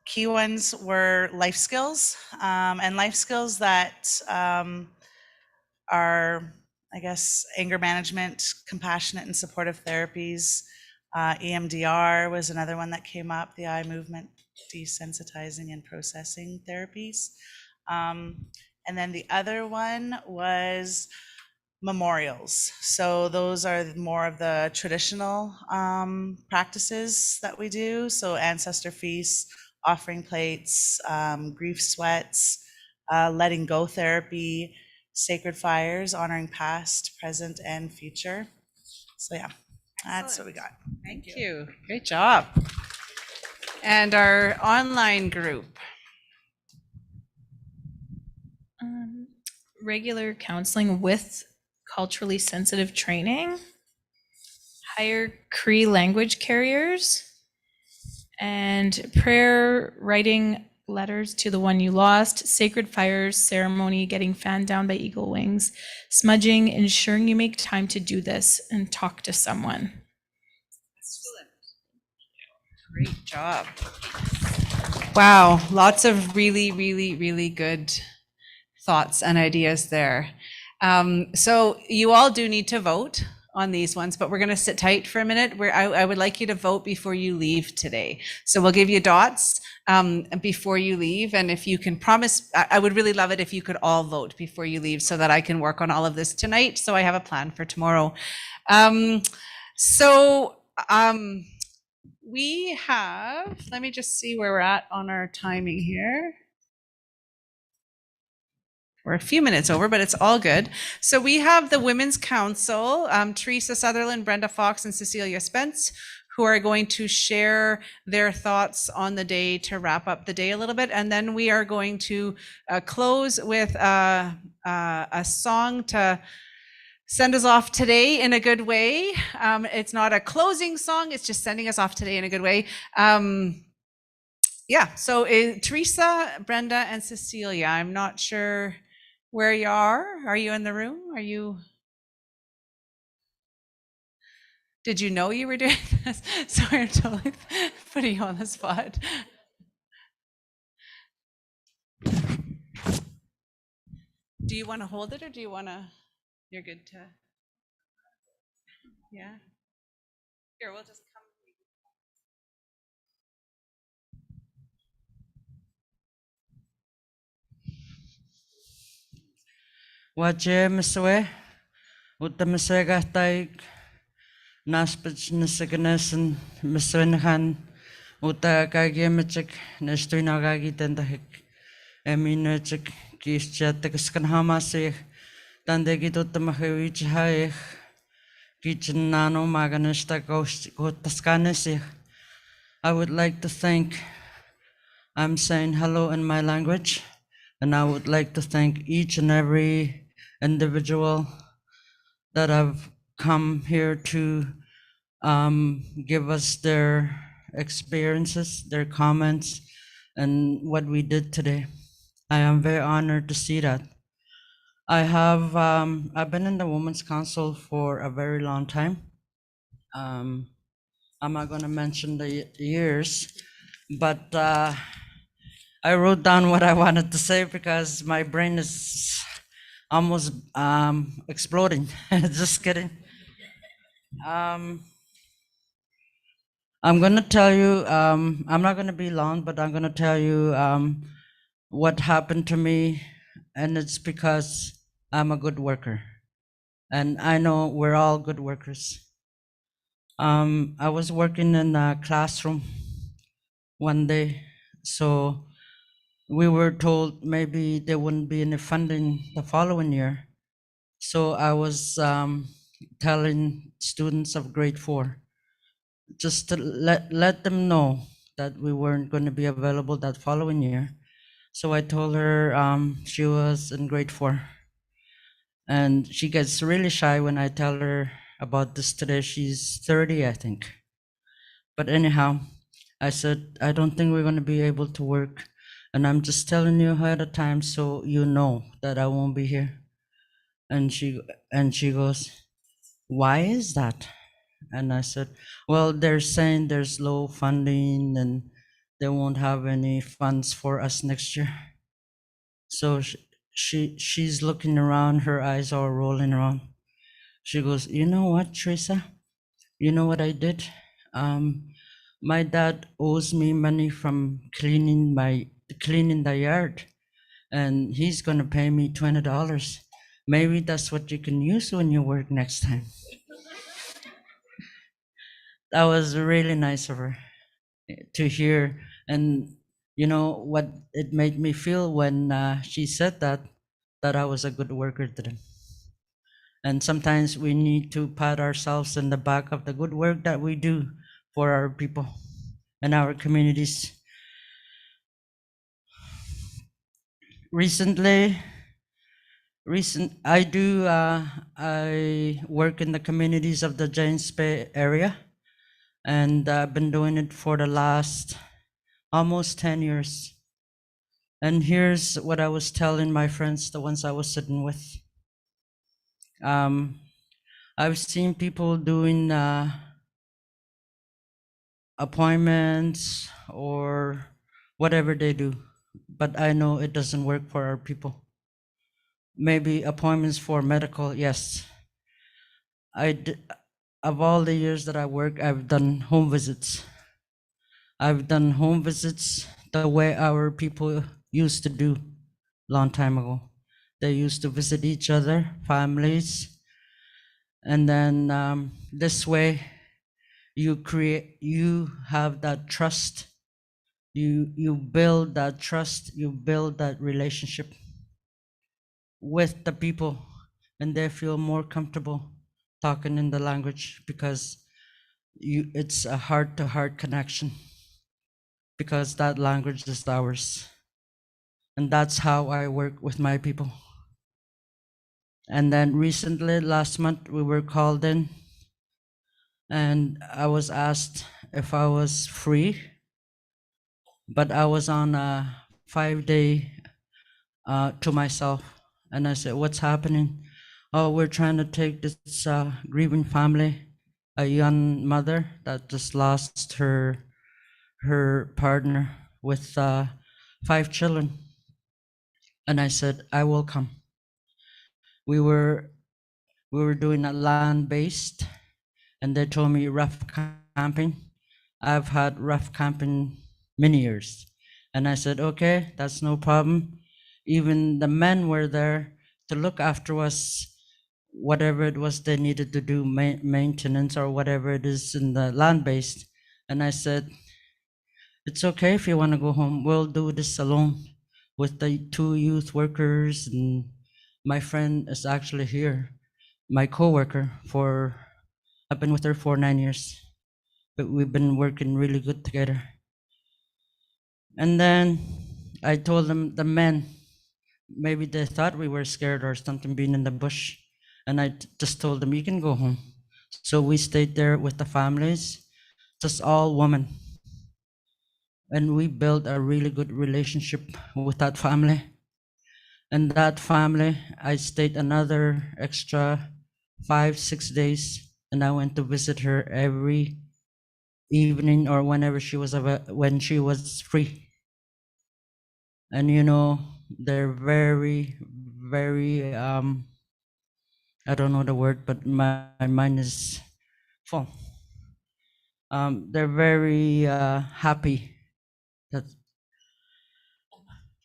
key ones were life skills, and life skills that are, I guess, anger management, compassionate and supportive therapies. EMDR was another one that came up, the eye movement desensitizing and processing therapies. And then the other one was memorials. So those are more of the traditional practices that we do. So ancestor feasts, offering plates, grief sweats, letting go therapy, sacred fires, honoring past, present, and future. So yeah, that's what we got. Thank you. Great job. And our online group. Regular counseling with culturally sensitive training, hire Cree language carriers, and prayer writing letters to the one you lost, sacred fires ceremony, getting fanned down by eagle wings, smudging, ensuring you make time to do this and talk to someone. Excellent. Great job. Wow, lots of really, really, really good thoughts and ideas there. So you all do need to vote on these ones, but we're going to sit tight for a minute. Where I would like you to vote before you leave today. So we'll give you dots before you leave. And if you can promise, I would really love it if you could all vote before you leave so that I can work on all of this tonight. So I have a plan for tomorrow. We have, let me just see where we're at on our timing here. We're a few minutes over, but it's all good. So we have the Women's Council, Teresa Sutherland, Brenda Fox, and Cecilia Spence, who are going to share their thoughts on the day to wrap up the day a little bit. And then we are going to close with a song to send us off today in a good way. It's not a closing song, it's just sending us off today in a good way. Yeah, so Teresa, Brenda, and Cecilia, I'm not sure where you are. Are you in the room? Are you? Did you know you were doing this? Sorry, I'm totally putting you on the spot. Do you want to hold it or do you want to? You're good to. Yeah. Here, we'll just come. Waje miswe, utamasega taik, naspich nisaganesan, miswenhan, utakagi michik, nestuinagagi tendahik, eminechik, kischatakaskan hamasih, tandegi tutamahiwichhaih, kichinano maganista gotaskanesih. I would like to thank, I'm saying hello in my language, and I would like to thank each and every individual that have come here to give us their experiences, their comments, and what we did today. I am very honored to see that. I've been in the Women's Council for a very long time. I'm not gonna mention the years, but I wrote down what I wanted to say because my brain is almost exploding. Just kidding. I'm gonna tell you, I'm not gonna be long, but I'm gonna tell you what happened to me, and it's because I'm a good worker. And I know we're all good workers. I was working in a classroom one day, so we were told maybe there wouldn't be any funding the following year. So I was telling students of grade 4, just to let them know that we weren't going to be available that following year. So I told her she was in grade 4. And she gets really shy when I tell her about this today. She's 30, I think. But anyhow, I said, I don't think we're going to be able to work. And I'm just telling you ahead of time so you know that I won't be here. And she goes, why is that? And I said, well, they're saying there's low funding and they won't have any funds for us next year. So she's looking around, her eyes are rolling around. She goes, you know what, Teresa? You know what I did? My dad owes me money from cleaning the yard, and he's gonna pay me $20. Maybe that's what you can use when you work next time. That was really nice of her to hear. And you know what it made me feel when she said that I was a good worker to them. And sometimes we need to pat ourselves in the back of the good work that we do for our people and our communities. I work in the communities of the James Bay area, and I've been doing it for the last almost 10 years. And here's what I was telling my friends, the ones I was sitting with. I've seen people doing appointments or whatever they do, but I know it doesn't work for our people. Maybe appointments for medical, yes. Of all the years that I work, I've done home visits. I've done home visits the way our people used to do long time ago. They used to visit each other, families, and then this way you have that trust. You build that trust, you build that relationship with the people, and they feel more comfortable talking in the language because it's a heart-to-heart connection, because that language is ours. And that's how I work with my people. And then recently, last month, we were called in and I was asked if I was free, but I was on a 5-day to myself. And I said, what's happening? Oh, we're trying to take this grieving family, a young mother that just lost her partner with 5 children. And I said, I will come. We were doing a land-based, and they told me rough camping. I've had rough camping many years. And I said, okay, that's no problem. Even the men were there to look after us, whatever it was they needed to do, maintenance or whatever it is in the land-based. And I said, it's okay if you want to go home. We'll do this alone with the 2 youth workers, and my friend is actually here, my coworker. I've been with her for 9 years, but we've been working really good together. And then I told them, the men, maybe they thought we were scared or something being in the bush, and I just told them, you can go home. So we stayed there with the families, just all women. And we built a really good relationship with that family. And that family, I stayed another extra 5-6 days, and I went to visit her every evening or whenever when she was free. And you know, they're very, very I don't know the word, but my mind is full. They're very happy.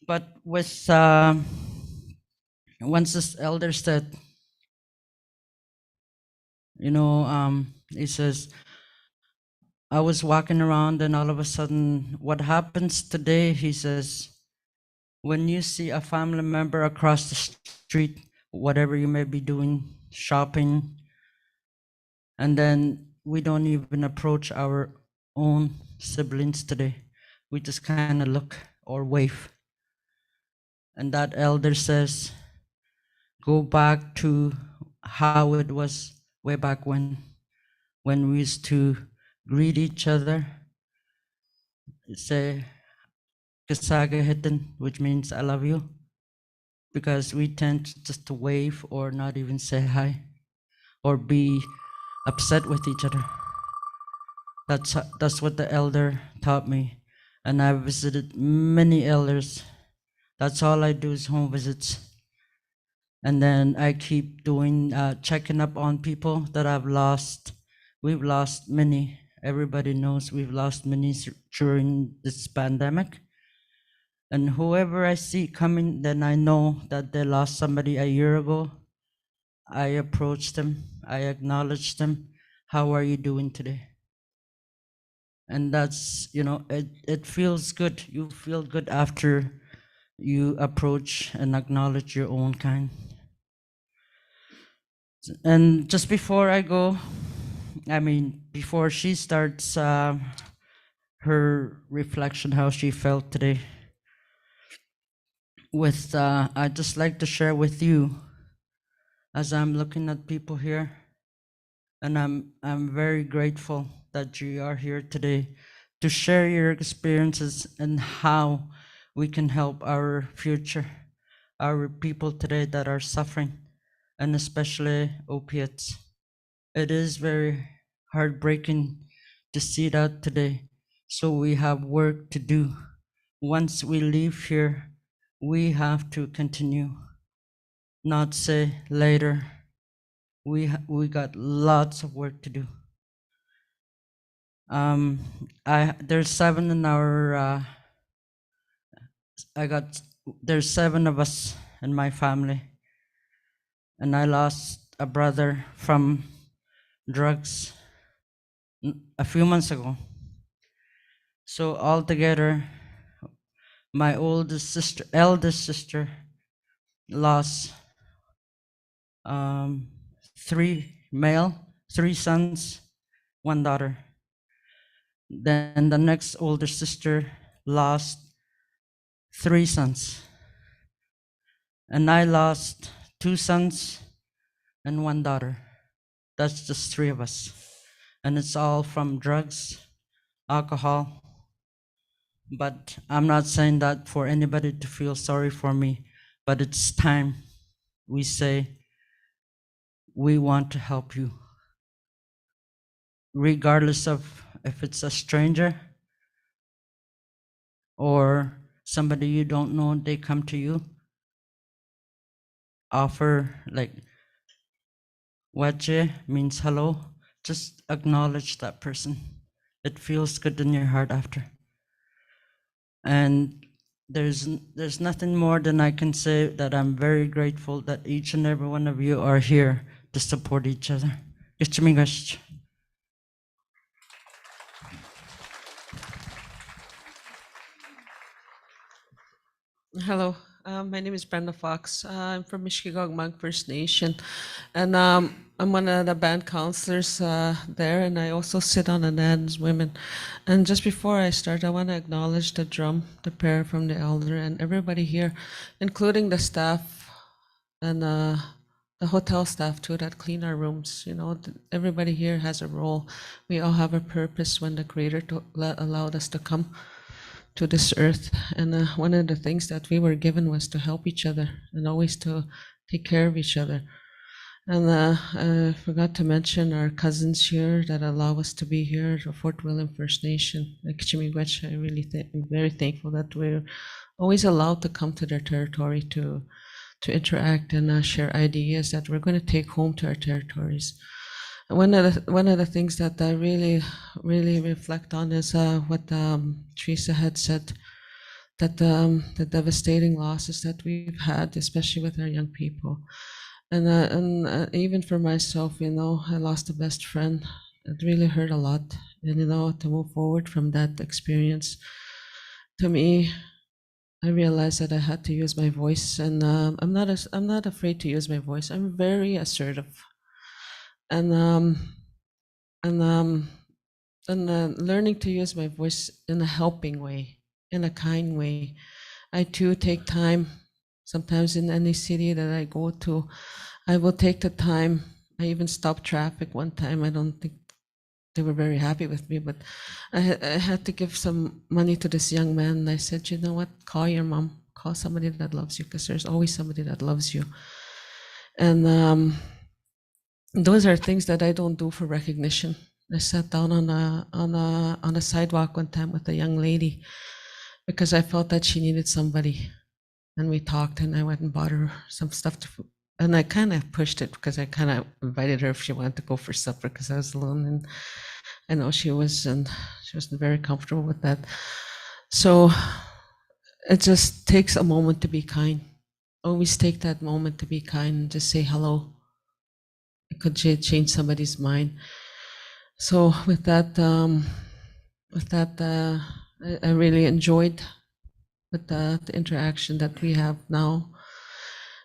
But with once this elder said, he says, I was walking around and all of a sudden, what happens today, he says, when you see a family member across the street, whatever you may be doing, shopping, and then we don't even approach our own siblings today. We just kind of look or wave. And that elder says, go back to how it was way back when we used to greet each other, say, "Kasaga hitten," which means I love you, because we tend just to wave or not even say hi or be upset with each other. That's what the elder taught me. And I've visited many elders. That's all I do is home visits. And then I keep doing, checking up on people that I've lost. We've lost many. Everybody knows we've lost many during this pandemic. And whoever I see coming, then I know that they lost somebody a year ago. I approach them, I acknowledge them. How are you doing today? And that's, it feels good. You feel good after you approach and acknowledge your own kind. And just before I go, before she starts her reflection, how she felt today, I'd just like to share with you, as I'm looking at people here, and I'm very grateful that you are here today to share your experiences and how we can help our future, our people today that are suffering, and especially opiates. It is very heartbreaking to see that today. So we have work to do. Once we leave here, we have to continue, not say later. we got lots of work to do. There's 7 in our. There's 7 of us in my family, and I lost a brother from drugs a few months ago. So altogether, my eldest sister, lost 3 sons, 1 daughter. Then the next older sister lost 3 sons. And I lost 2 sons and 1 daughter. That's just 3 of us. And it's all from drugs, alcohol. But I'm not saying that for anybody to feel sorry for me, but it's time we say, we want to help you. Regardless of if it's a stranger or somebody you don't know, they come to you, offer, like wache means hello, just acknowledge that person. It feels good in your heart after. And there's nothing more than I can say that I'm very grateful that each and every one of you are here to support each other. Gichimigash. Hello, my name is Brenda Fox. I'm from Mishkigogmag First Nation, and I'm one of the band counselors there, and I also sit on the Nan's Women. And just before I start, I want to acknowledge the drum, the prayer from the elder, and everybody here, including the staff and the hotel staff too that clean our rooms. You know, everybody here has a role. We all have a purpose when the Creator allowed us to come to this earth, and one of the things that we were given was to help each other and always to take care of each other. And I forgot to mention our cousins here that allow us to be here, the Fort William First Nation, Kichimiigwech. I really am very thankful that we're always allowed to come to their territory to interact and share ideas that we're going to take home to our territories. One of the things that I really reflect on is what Teresa had said, that the devastating losses that we've had, especially with our young people, and even for myself, you know, I lost a best friend. It really hurt a lot, and you know, to move forward from that experience, to me, I realized that I had to use my voice, and I'm not afraid to use my voice. I'm very assertive. And learning to use my voice in a helping way, in a kind way. I too take time. Sometimes in any city that I go to, I will take the time. I even stopped traffic one time. I don't think they were very happy with me, but I had to give some money to this young man. And I said, you know what? Call your mom. Call somebody that loves you, because there's always somebody that loves you. And those are things that I don't do for recognition. I sat down on a sidewalk one time with a young lady because I felt that she needed somebody, and we talked, and I went and bought her some stuff and I kind of pushed it because I kind of invited her if she wanted to go for supper because I was alone, and I know she wasn't very comfortable with that. So it just takes a moment to be kind. Always take that moment to be kind and just say hello. It could change somebody's mind. So with that, I really enjoyed the interaction that we have now.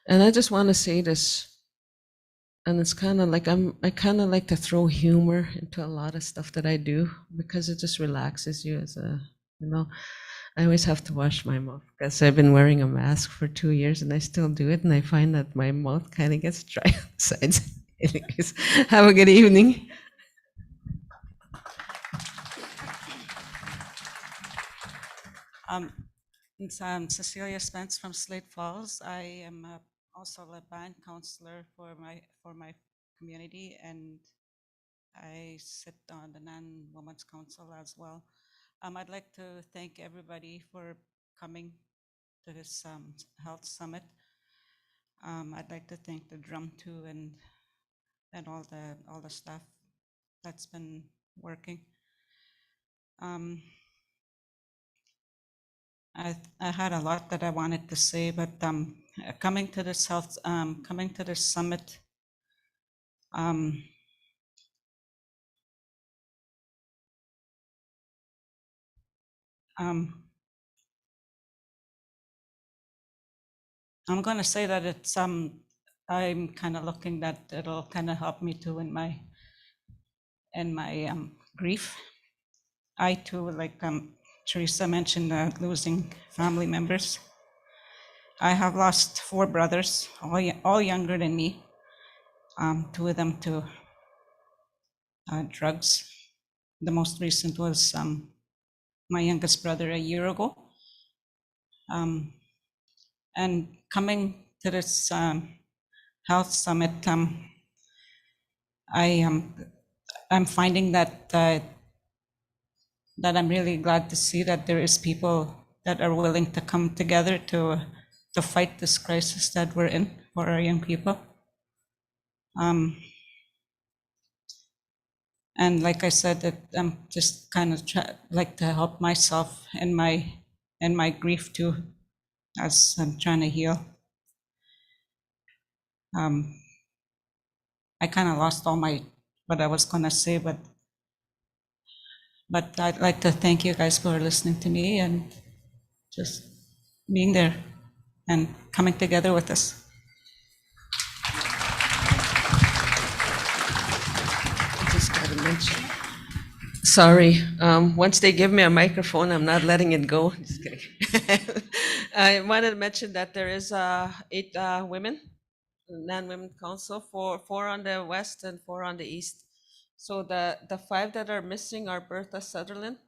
And I just want to say this, and it's kind of like I kind of like to throw humor into a lot of stuff that I do because it just relaxes you as a, you know. I always have to wash my mouth because I've been wearing a mask for 2 years and I still do it, and I find that my mouth kind of gets dry on the sides. Anyways, have a good evening. I'm Cecilia Spence from Slate Falls. I am also a band counselor for my community, and I sit on the Non-Women's Council as well. I'd like to thank everybody for coming to this health summit. I'd like to thank the drum too, and and all the staff that's been working. I had a lot that I wanted to say, but coming to this summit, I'm going to say that it's I'm kind of looking that it'll kind of help me too in my grief. I too, like Teresa mentioned, losing family members. I have lost 4 brothers, all younger than me. 2 of them to drugs. The most recent was my youngest brother a year ago. And coming to this health summit, I'm finding that I'm really glad to see that there is people that are willing to come together to fight this crisis that we're in for our young people. And like I said, that I'm just kind of like to help myself in my grief too, as I'm trying to heal. I kind of lost all what I was gonna say, but I'd like to thank you guys for listening to me and just being there and coming together with us. I just got to mention. Sorry, once they give me a microphone, I'm not letting it go. Just kidding. I wanted to mention that there is 8 women, non-women council, 4 on the west and 4 on the east. So the 5 that are missing are Bertha Sutherland,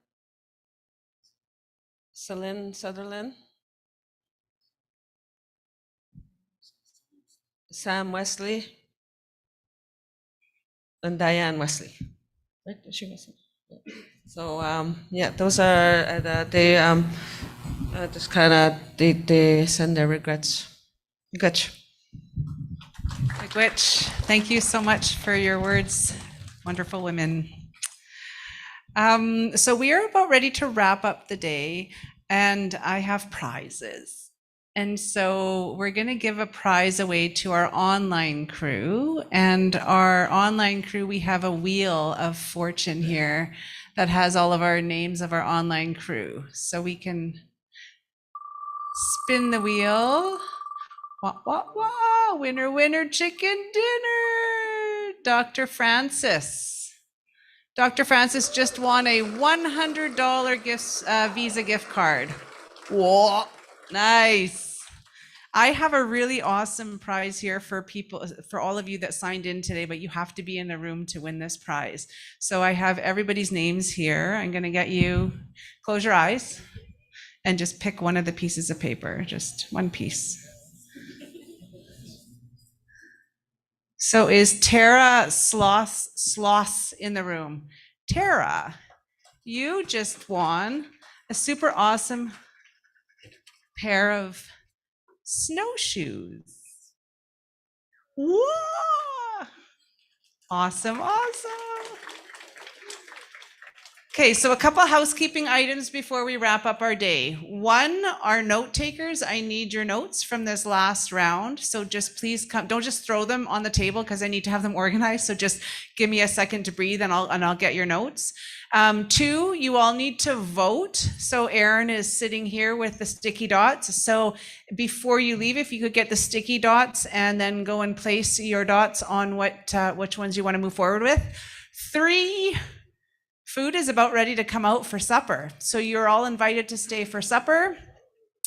Celine Sutherland, Sam Wesley, and Diane Wesley. Right? She was. So yeah, those are they just kind of they send their regrets. Good. Miigwech, thank you so much for your words, wonderful women. So we are about ready to wrap up the day, and I have prizes. And so we're going to give a prize away to our online crew. And our online crew, we have a wheel of fortune here that has all of our names of our online crew. So we can spin the wheel. Wah, wah, wah. Winner, winner, chicken dinner. Dr. Francis. Dr. Francis just won a $100 Visa gift card. Whoa, nice. I have a really awesome prize here for all of you that signed in today, but you have to be in the room to win this prize. So I have everybody's names here. I'm going to get you, close your eyes and just pick one of the pieces of paper, just one piece. So is Tara Sloss in the room? Tara, you just won a super awesome pair of snowshoes. Whoa! Awesome, awesome. Okay, so a couple housekeeping items before we wrap up our day. One, our note takers, I need your notes from this last round. So just please come, don't just throw them on the table because I need to have them organized. So just give me a second to breathe and I'll get your notes. 2, you all need to vote. So Erin is sitting here with the sticky dots. So before you leave, if you could get the sticky dots and then go and place your dots on which ones you want to move forward with. 3, food is about ready to come out for supper. So you're all invited to stay for supper.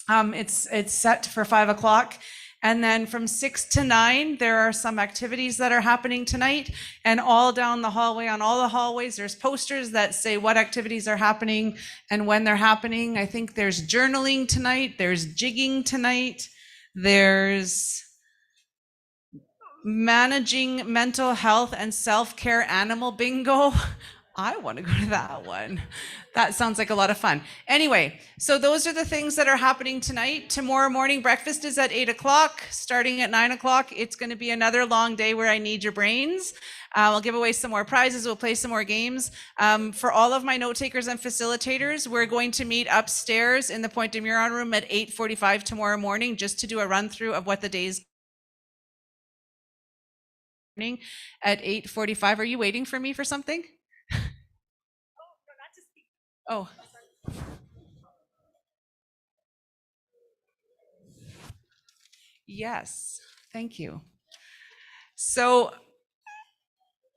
It's set for 5 o'clock. And then from 6 to 9, there are some activities that are happening tonight. And all down the hallway, on all the hallways, there's posters that say what activities are happening and when they're happening. I think there's journaling tonight. There's jigging tonight. There's managing mental health and self-care animal bingo I want to go to that one. That sounds like a lot of fun. Anyway, so those are the things that are happening tonight. Tomorrow morning, breakfast is at 8 o'clock. Starting at 9 o'clock, it's going to be another long day where I need your brains. I'll give away some more prizes. We'll play some more games. For all of my note takers and facilitators, we're going to meet upstairs in the Point de Muron room at 8:45 tomorrow morning, just to do a run through of what the day's at 8:45. Are you waiting for me for something? Oh. Yes, thank you. So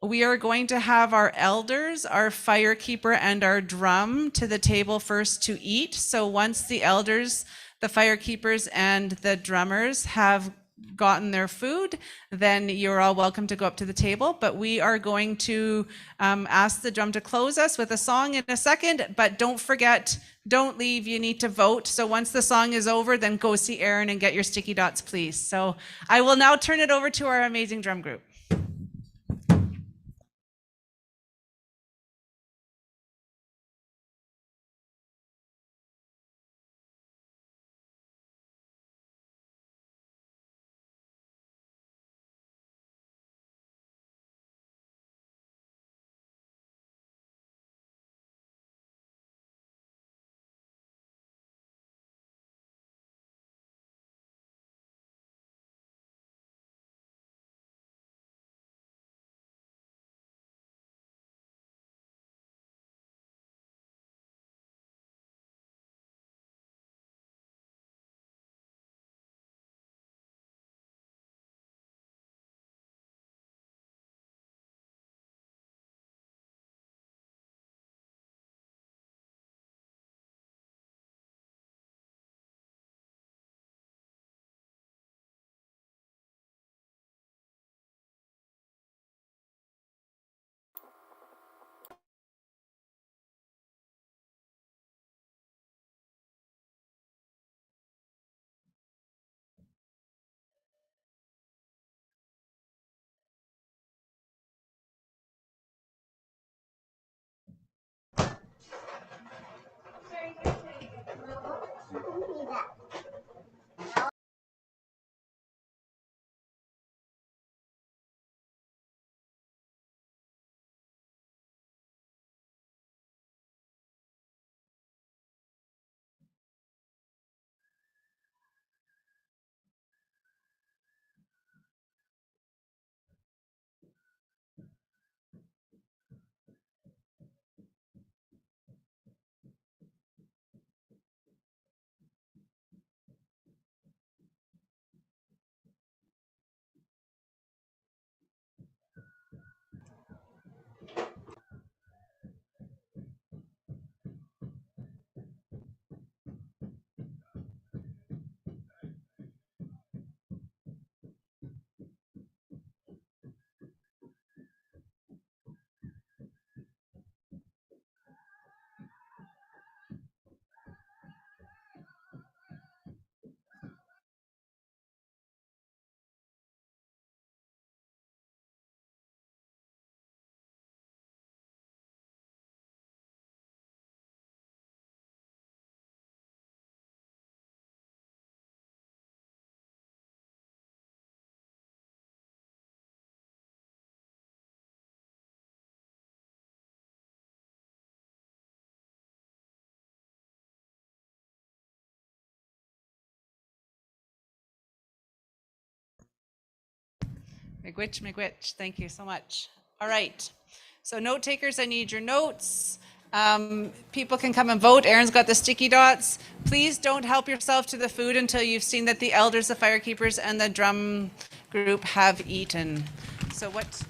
we are going to have our elders, our firekeeper, and our drum to the table first to eat. So once the elders, the firekeepers, and the drummers have gotten their food, then you're all welcome to go up to the table. But we are going to ask the drum to close us with a song in a second. But don't forget, don't leave, you need to vote. So once the song is over, then go see Aaron and get your sticky dots, please. So I will now turn it over to our amazing drum group. Miigwech, thank you so much. All right, so note takers, I need your notes. People can come and vote. Aaron's got the sticky dots. Please don't help yourself to the food until you've seen that the elders, the firekeepers, and the drum group have eaten. So what